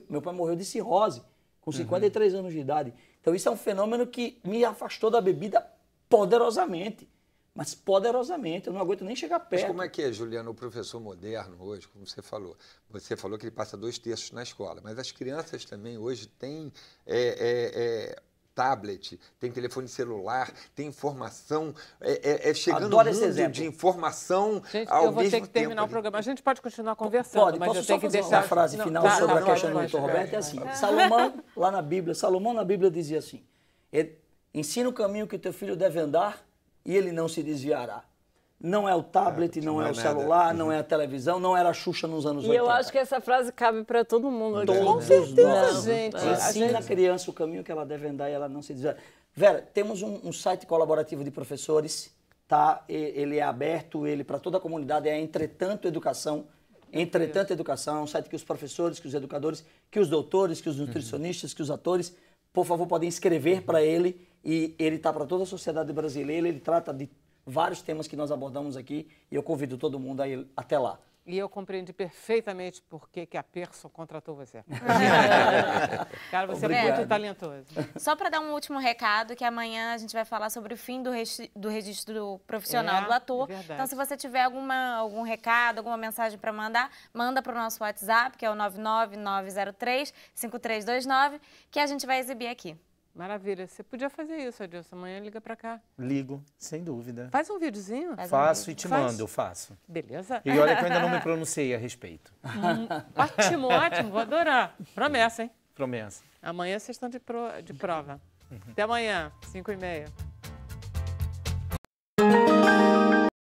meu pai morreu de cirrose, com 53 anos de idade. Então isso é um fenômeno que me afastou da bebida poderosamente. Mas poderosamente, eu não aguento nem chegar perto. Mas como é que é, Juliano, o professor moderno hoje, como você falou? Você falou que ele passa 2 terços na escola, mas as crianças também hoje têm... tablet, tem telefone celular, tem informação, chegando Adoro um esse mundo exemplo. de informação Gente, ao eu vou mesmo ter que terminar tempo o programa. A gente pode continuar conversando, mas posso eu só tenho que fazer deixar... uma frase final sobre a questão do Dr. Roberto? É assim, Salomão na Bíblia dizia assim, ensina o caminho que teu filho deve andar e ele não se desviará. Não é o tablet, não é o celular, não é a televisão, não era a Xuxa nos anos 80. E eu acho que essa frase cabe para todo mundo aqui. Com certeza, gente. Ensina a criança o caminho que ela deve andar e ela não se desviará. Vera, temos um site colaborativo de professores, tá? Ele é aberto, ele para toda a comunidade, é Entretanto Educação. Entretanto Educação é um site que os professores, que os educadores, que os doutores, que os nutricionistas, que os atores, por favor, podem escrever para ele, e ele está para toda a sociedade brasileira, ele trata de vários temas que nós abordamos aqui, e eu convido todo mundo a ir até lá. E eu compreendi perfeitamente por que a Pearson contratou você. Cara, você é muito talentoso. Só para dar um último recado, que amanhã a gente vai falar sobre o fim do registro profissional do ator. Então, se você tiver algum recado, alguma mensagem para mandar, manda para o nosso WhatsApp, que é o 99903-5329, que a gente vai exibir aqui. Maravilha. Você podia fazer isso, Adilson. Amanhã liga pra cá. Ligo, sem dúvida. Faz um videozinho. Faço e te mando, eu faço. Beleza. E olha que eu ainda não me pronunciei a respeito. Ótimo, ótimo. Vou adorar. Promessa, hein? Promessa. Amanhã vocês estão de prova. Até amanhã, 5h30.